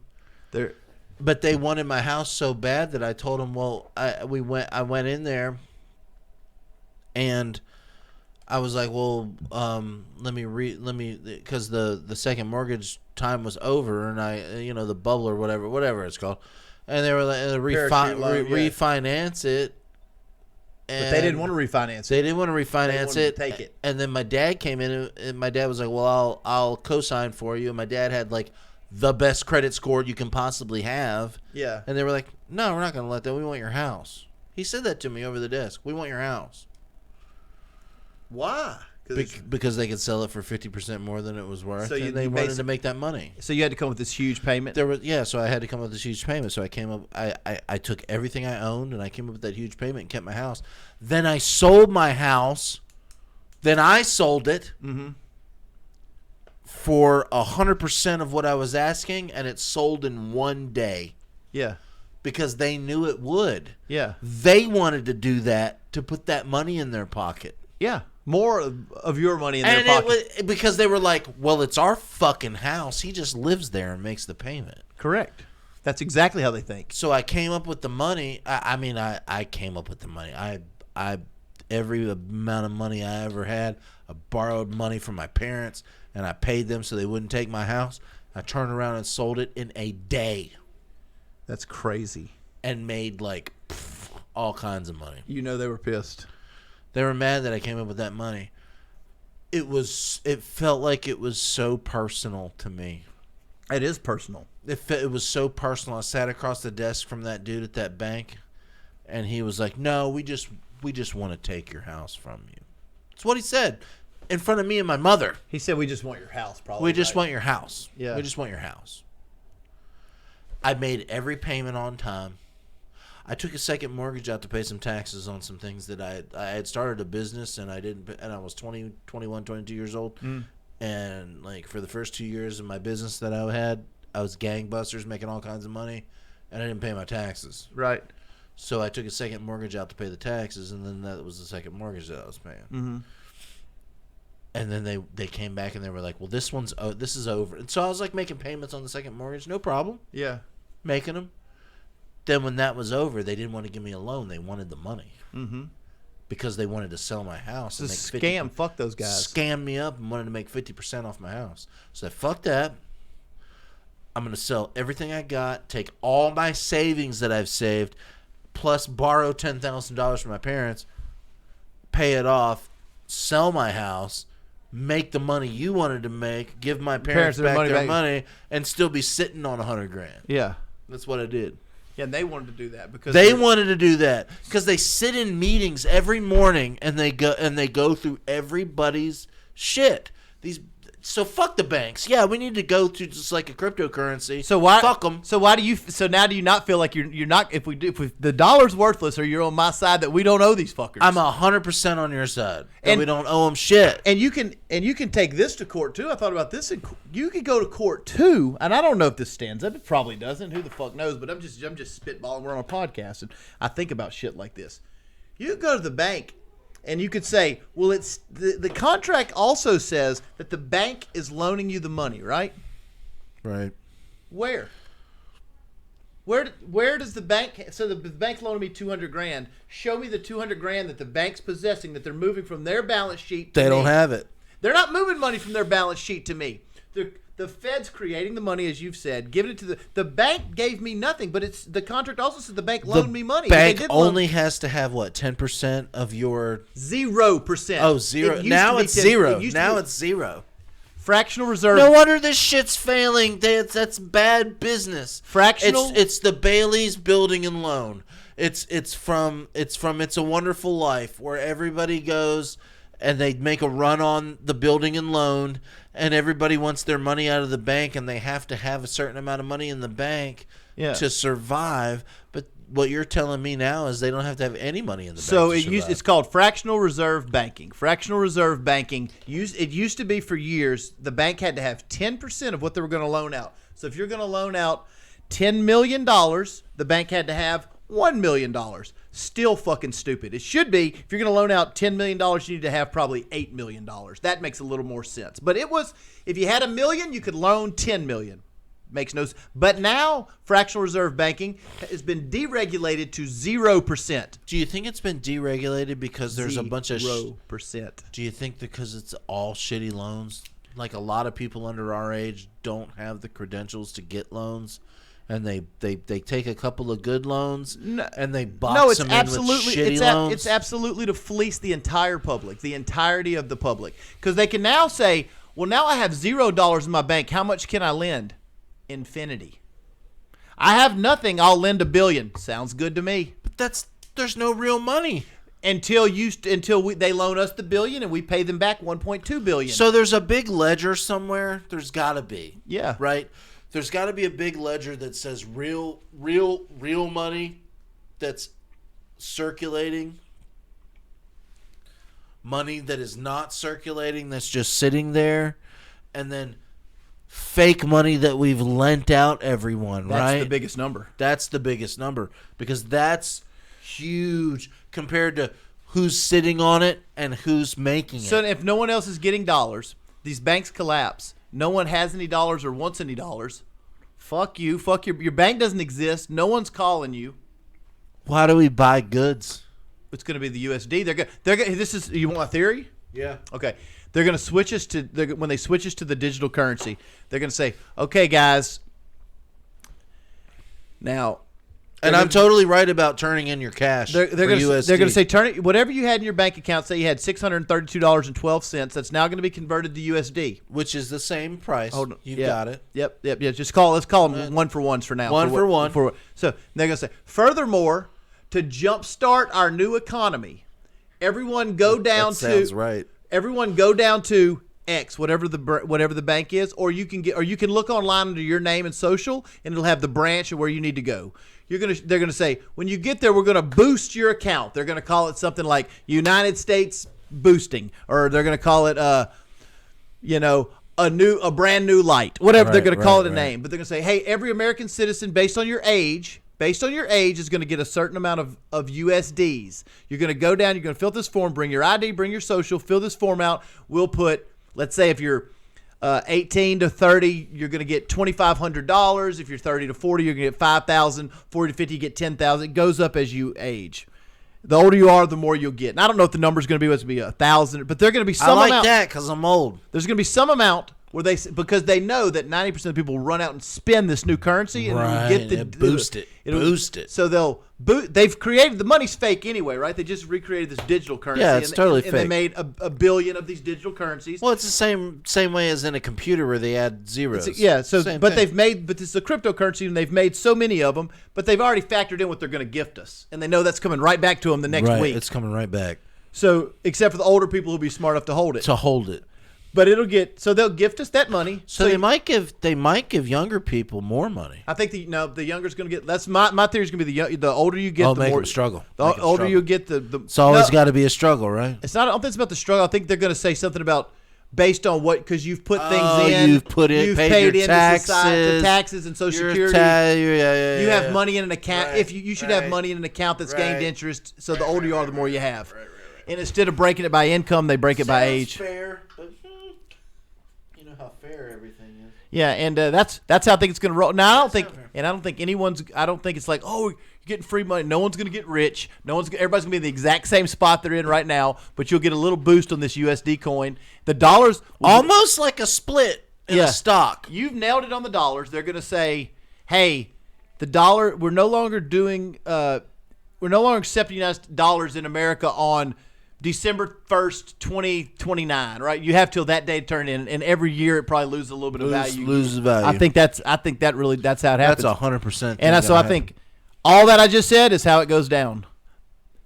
them. But they wanted my house so bad that I told them, well, I went in there, and I was like, well, because the second mortgage time was over, and the bubble or whatever it's called, and they were like, refinance it. But they didn't want to refinance it. They didn't want to refinance it. Take it. And then my dad came in, and my dad was like, well, I'll co-sign for you. And my dad had like the best credit score you can possibly have. Yeah. And they were like, no, we're not going to let that. We want your house. He said that to me over the desk. We want your house. Why? Because they could sell it for 50% more than it was worth, and they wanted to make that money. So you had to come up with this huge payment? So I had to come up with this huge payment. So I came up, I took everything I owned, and I came up with that huge payment and kept my house. Then I sold my house. Then I sold it. Mm-hmm. For 100% of what I was asking, and it sold in one day. Yeah. Because they knew it would. Yeah. They wanted to do that to put that money in their pocket. Yeah. More of your money in their pocket. Because they were like, well, it's our fucking house. He just lives there and makes the payment. Correct. That's exactly how they think. So I came up with the money. I came up with the money. I every amount of money I ever had, I borrowed money from my parents, and I paid them so they wouldn't take my house. I turned around and sold it in a day. That's crazy. And made all kinds of money. They were pissed. They were mad that I came up with that money. It felt like it was so personal to me. It is personal. It was so personal. I sat across the desk from that dude at that bank, and he was like, "No, we just want to take your house from you." That's what he said in front of me and my mother. He said, "We just want your house, probably." We just want your house. Yeah. We just want your house. I made every payment on time. I took a second mortgage out to pay some taxes on some things that I had started a business and I was 20, 21, 22 years old. And like for the first 2 years of my business that I had, I was gangbusters making all kinds of money and I didn't pay my taxes. Right. So I took a second mortgage out to pay the taxes, and then that was the second mortgage that I was paying. Mm-hmm. And then they came back and they were like, "Well, this is over." And so I was like making payments on the second mortgage, no problem. Yeah. Making them. Then when that was over, they didn't want to give me a loan. They wanted the money. Mm-hmm. Because they wanted to sell my house. It's a scam. Fuck those guys. Scammed me up and wanted to make 50% off my house. So I fuck that. I'm going to sell everything I got, take all my savings that I've saved, plus borrow $10,000 from my parents, pay it off, sell my house, make the money you wanted to make, give my parents back their money, and still be sitting on $100,000. Yeah. That's what I did. Yeah, and they wanted to do that because they wanted to do that because they sit in meetings every morning and they go through everybody's shit. So fuck the banks. Yeah, we need to go to just like a cryptocurrency. So why fuck them? So why do you? So now do you not feel like you're not? If the dollar's worthless, or you're on my side that we don't owe these fuckers? I'm 100% on your side, and we don't owe them shit. And you can take this to court too. I thought about this. You could go to court too, and I don't know if this stands up. It probably doesn't. Who the fuck knows? But I'm just spitballing. We're on a podcast, and I think about shit like this. You could go to the bank. And you could say, well, it's the contract also says that the bank is loaning you the money, right? Right. Where does the bank? So the bank loaned me $200,000. Show me the $200,000 that the bank's possessing that they're moving from their balance sheet. They don't have it. They're not moving money from their balance sheet to me. The Fed's creating the money, as you've said, giving it to the bank. Gave me nothing, but it's the contract also says the bank loaned me money. The bank only has to have what 10% of your 0%. Oh, zero. Now it's 0. Now it's 0. Fractional reserve. No wonder this shit's failing. That's bad business. Fractional. It's the Bailey's Building and Loan. It's from It's a Wonderful Life, where everybody goes and they make a run on the building and loan, and everybody wants their money out of the bank, and they have to have a certain amount of money in the bank to survive. But what you're telling me now is they don't have to have any money in the bank. So it's called fractional reserve banking. Fractional reserve banking. It used to be for years the bank had to have 10% of what they were going to loan out. So if you're going to loan out $10 million, the bank had to have $1 million. Still fucking stupid. It should be, if you're going to loan out $10 million, you need to have probably $8 million. That makes a little more sense. But it was, if you had $1 million, you could loan $10 million. Makes no sense. But now, fractional reserve banking has been deregulated to 0%. Do you think it's been deregulated because there's a bunch of 0%? Do you think because it's all shitty loans? Like a lot of people under our age don't have the credentials to get loans, and they take a couple of good loans and they box them in with shitty loans? It's absolutely to fleece the entire public, the entirety of the public. Because they can now say, well, now I have $0 in my bank. How much can I lend? Infinity. I have nothing. I'll lend $1 billion. Sounds good to me. But there's no real money until they loan us the $1 billion and we pay them back $1.2 billion. So there's a big ledger somewhere. There's got to be. Yeah. Right. There's got to be a big ledger that says real money that's circulating. Money that is not circulating, that's just sitting there, and then fake money that we've lent out everyone, right? That's the biggest number. That's the biggest number because that's huge compared to who's sitting on it and who's making it. So if no one else is getting dollars, these banks collapse. No one has any dollars or wants any dollars. Fuck you. Fuck your bank doesn't exist. No one's calling you. Why do we buy goods? It's going to be the USD. They're going. This is, you want a theory? Yeah. Okay. They're going to switch us to when they switch us to the digital currency. They're going to say, "Okay, guys. Now, And I'm totally right about turning in your cash. They're for going USD. to say turn it, whatever you had in your bank account. Say you had $632.12. That's now going to be converted to USD, which is the same price. Hold on. You've got it. Yep. Yeah. Let's call them one for ones for now. One for one. So they're going to say, furthermore, to jumpstart our new economy, everyone go down that sounds right. Everyone go down to X, whatever the bank is, or you can look online under your name and social, and it'll have the branch of where you need to go. They're gonna say, when you get there, we're gonna boost your account. They're gonna call it something like United States boosting, or they're gonna call it a brand new light, whatever. They're gonna call it a name, but they're gonna say, hey, every American citizen based on your age is going to get a certain amount of USDs. You're going to go down, you're going to fill this form, bring your ID, bring your social, fill this form out. We'll put, let's say if you're 18 to 30, you're going to get $2,500. If you're 30 to 40, you're going to get $5,000. 40 to 50, you get $10,000. It goes up as you age. The older you are, the more you'll get. And I don't know if the number's going to be what's going to be 1,000, but they're going to be some amount. I like that because I'm old. There's going to be some amount where because they know that 90% of people will run out and spend this new currency and boost it. So they've created, the money's fake anyway, right? They just recreated this digital currency. Yeah, it's totally fake. And they made a billion of these digital currencies. Well, it's the same way as in a computer where they add zeros. But this is a cryptocurrency, and they've made so many of them, but they've already factored in what they're going to gift us, and they know that's coming right back to them the next week. It's coming right back. So except for the older people who'll be smart enough to hold it. But they'll gift us that money. So they might give younger people more money. I think the younger's going to get. That's my theory is going to be the older you get, the make more them struggle. The older you get, the it's always got to be a struggle, right? It's not. I don't think it's about the struggle. I think they're going to say something about based on what, because you've put things in. You've paid your taxes and Social Security. You have money in an account. Right, You should have money in an account that's gained interest. So the older you are, the more you have. Right. And instead of breaking it by income, they break it by age. Fair, but how fair everything is. Yeah, and that's how I think it's going to roll. Now, I don't think it's like, oh, you're getting free money. No one's going to get rich. Everybody's going to be in the exact same spot they're in right now, but you'll get a little boost on this USD coin. The dollars almost like a split in a stock. You've nailed it on the dollars. They're going to say, hey, the dollar, we're no longer accepting United dollars in America on December 1st, 2029, right? You have till that day to turn in, and every year it probably loses a little bit of value. Loses value. I think that's how it happens. That's 100%. And so I think all that I just said is how it goes down.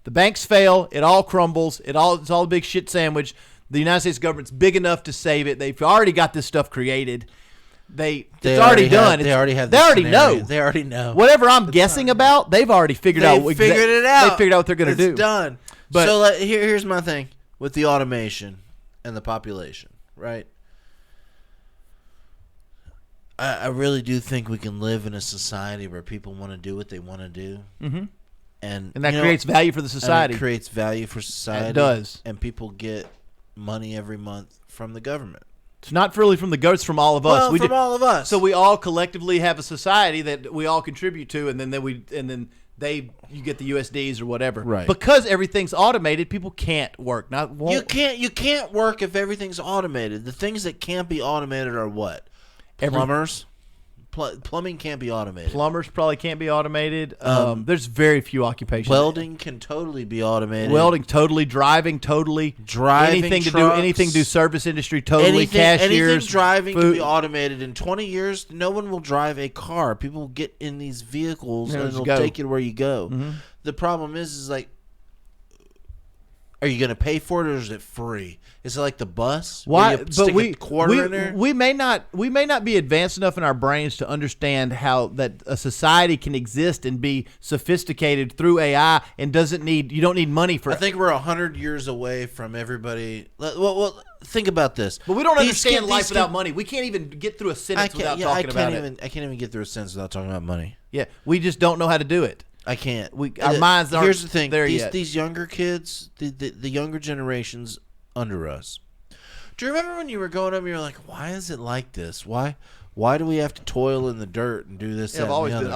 The banks fail. It all crumbles. It's all a big shit sandwich. The United States government's big enough to save it. They've already got this stuff created. It's already done. They already know. They already know. Whatever I'm guessing about, they've already figured out. They figured it out. They figured out what they're going to do. It's done. But so here's my thing with the automation and the population, right? I really do think we can live in a society where people want to do what they want to do. Mm-hmm. And that creates value for the society. It creates value for society. It does. And people get money every month from the government. It's not really from the goats, from all of us. From all of us. So we all collectively have a society that we all contribute to, and then you get the USDs or whatever. Right. Because everything's automated, people can't work. You can't work if everything's automated. The things that can't be automated are what? Plumbers. Plumbing can't be automated. Plumbers probably can't be automated. There's very few occupations. Welding can totally be automated. Welding totally. Driving totally. Anything to do service industry totally. Cashiers. Anything driving can be automated. In 20 years, no one will drive a car. People will get in these vehicles and it'll take you where you go. Mm-hmm. The problem is like, are you going to pay for it or is it free? Is it like the bus? Why? But we may not be advanced enough in our brains to understand how that a society can exist and be sophisticated through AI and you don't need money for. I think we're 100 years away from everybody. Well, think about this. But we don't understand life without money. We can't even get through a sentence without talking about it. I can't even get through a sentence without talking about money. Yeah, we just don't know how to do it. I can't. Our minds aren't. Here's the thing. There yet. These younger kids, the younger generations under us. Do you remember when you were growing up and you were like, why is it like this? Why do we have to toil in the dirt and do this? Yeah, I've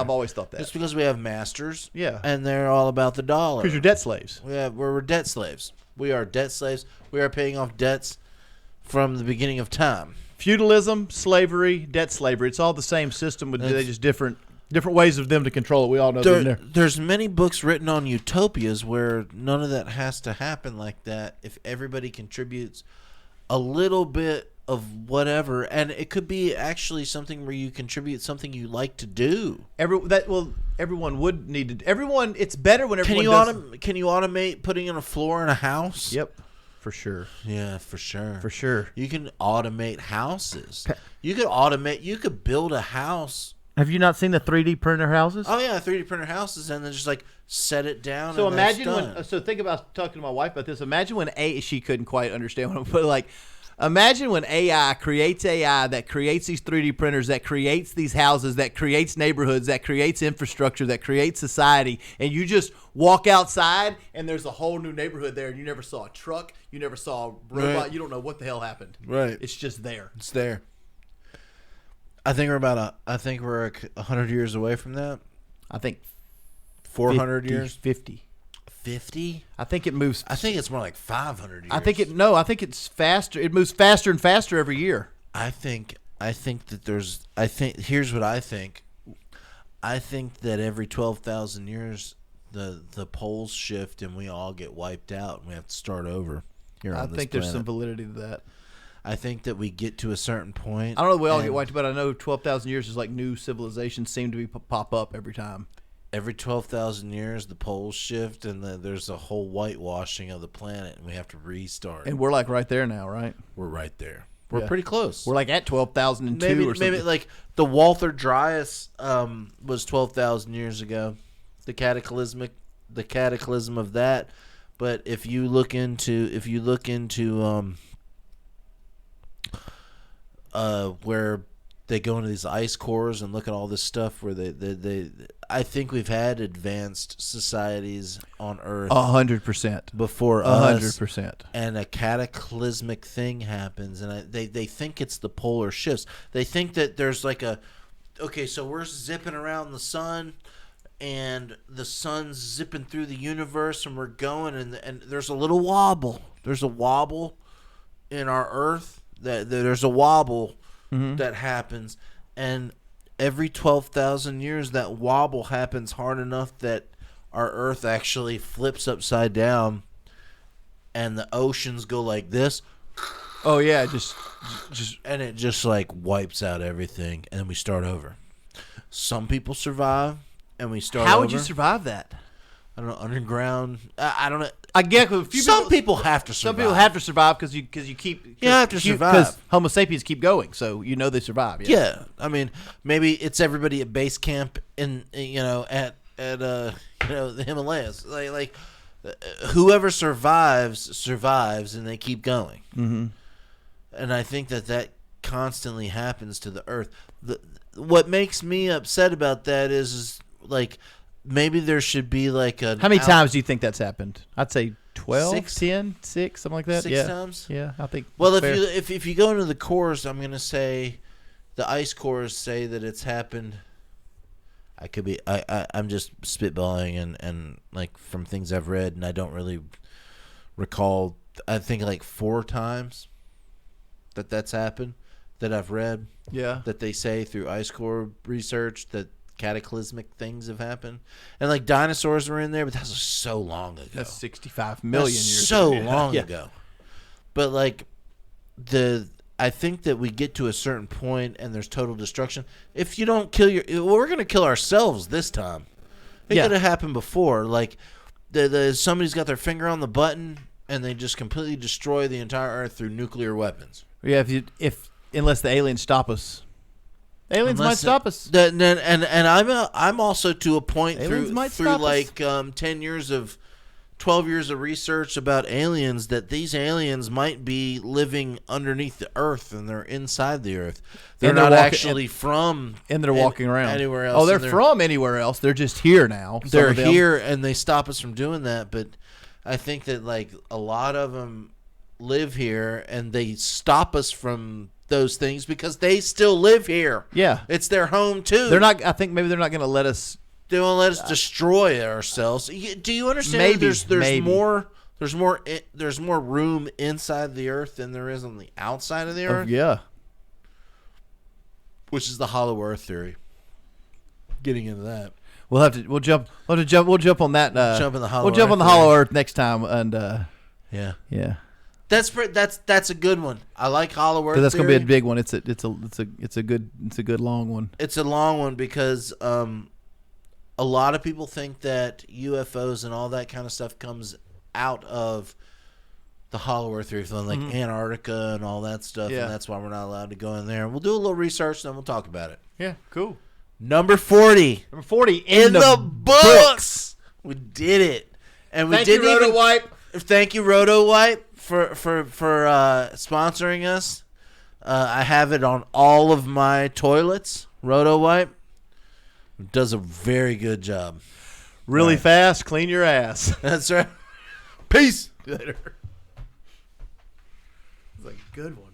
always thought that. It's because we have masters. Yeah. And they're all about the dollar. Because you're debt slaves. We're debt slaves. We are debt slaves. We are paying off debts from the beginning of time. Feudalism, slavery, debt slavery. It's all the same system, but they're just different Different ways of them to control it. We all know them. There's many books written on utopias where none of that has to happen like that. If everybody contributes a little bit of whatever, and it could be actually something where you contribute something you like to do. Everyone would need to. Everyone, it's better when everyone does. Can you automate putting in a floor in a house? Yep, for sure. Yeah, for sure. For sure. You can automate houses. You could build a house. Have you not seen the 3D printer houses? Oh yeah, 3D printer houses, and then just like set it down. So and imagine that's done. So think about talking to my wife about this. Imagine when she couldn't quite understand what I'm putting. Like, imagine when AI that creates these 3D printers, that creates these houses, that creates neighborhoods, that creates infrastructure, that creates society, and you just walk outside and there's a whole new neighborhood there, and you never saw a truck, you never saw a robot, Right. You don't know what the hell happened. Right. It's just there. It's there. I think we're 100 years away from that. I think 400 years. 50. 50? I think it moves. I think it's more like 500 years. I think it's faster. It moves faster and faster every year. I think here's what I think. I think that every 12,000 years the poles shift and we all get wiped out and we have to start over here on this think there's planet. some validity to that. I think that we get to a certain point. I don't know if we all get wiped, but I know 12,000 years is like new civilizations seem to be pop up every time. Every 12,000 years, the poles shift, and there's a whole whitewashing of the planet, and we have to restart. And we're like right there now, right? We're right there. We're pretty close. We're like at 12,002 or something. Maybe like the Walther Dryas was 12,000 years ago, the cataclysm of that. But if you look into where they go into these ice cores and look at all this stuff where they I think we've had advanced societies on Earth 100% before us, 100%, and a cataclysmic thing happens, and they think it's the polar shifts. They think that there's like so we're zipping around the sun, and the sun's zipping through the universe, and we're going, and there's a little wobble. There's a wobble in our Earth. There's a wobble that happens, and every 12,000 years that wobble happens hard enough that our Earth actually flips upside down, and the oceans go like this. Oh yeah, just and it just like wipes out everything, and then we start over. Some people survive, and we start. How over. would you survive that? I don't know, underground. I don't know. I get a few some people have to survive. Some people have to survive because you keep. You have to survive because Homo sapiens keep going, so they survive. Yeah, I mean, maybe it's everybody at base camp in at the Himalayas. Like whoever survives, and they keep going. Mm-hmm. And I think that constantly happens to the Earth. What makes me upset about that is like. Maybe there should be like a. How many times do you think that's happened? I'd say 12, 6, 10, 6, something like that. 6 times. Yeah, I think. Well, if you go into the cores, I'm gonna say, the ice cores say that it's happened. I could be. I'm just spitballing and like from things I've read, and I don't really recall. I think like 4 times that's happened that I've read. Yeah. That they say through ice core research that. Cataclysmic things have happened, and like dinosaurs were in there, but that was so long ago. That's 65 million years so ago. long ago. But like I think that we get to a certain point and there's total destruction. If you don't kill we're gonna kill ourselves this time. It could have happened before. Like somebody's got their finger on the button and they just completely destroy the entire Earth through nuclear weapons. Yeah, unless the aliens stop us. Aliens might stop us. And I'm also to a point aliens through like 12 years of research about aliens that these aliens might be living underneath the Earth and they're inside the Earth. They're not actually from and they're walking around anywhere else. Oh, they're from anywhere else. They're just here now. They're here and they stop us from doing that. But I think that like a lot of them live here and they stop us from those things because they still live here. Yeah, it's their home too. They're not. I think maybe they're not going to let us. They won't let us destroy ourselves. Do you understand? Maybe there's more room inside the Earth than there is on the outside of the Earth. Yeah, which is the hollow Earth theory. getting into that. We'll jump on that. Jump in the Hollow We'll jump on the Earth Hollow there. Earth next time, and Yeah. That's a good one. I like Hollow Earth. that's gonna be a theory. big one. It's a good long one. It's a long one because a lot of people think that UFOs and all that kind of stuff comes out of the Hollow Earth theory, like Antarctica and all that stuff, Yeah. and that's why we're not allowed to go in there. We'll do a little research, and then we'll talk about it. Yeah, cool. Number 40 Number 40 in the books. We did it, and we Thank you, didn't Roto even. Wipe. Thank you, Roto Wipe, for sponsoring us. I have it on all of my toilets. Roto Wipe does a very good job. Really fast, clean your ass. That's right. Peace. Later. It's a good one.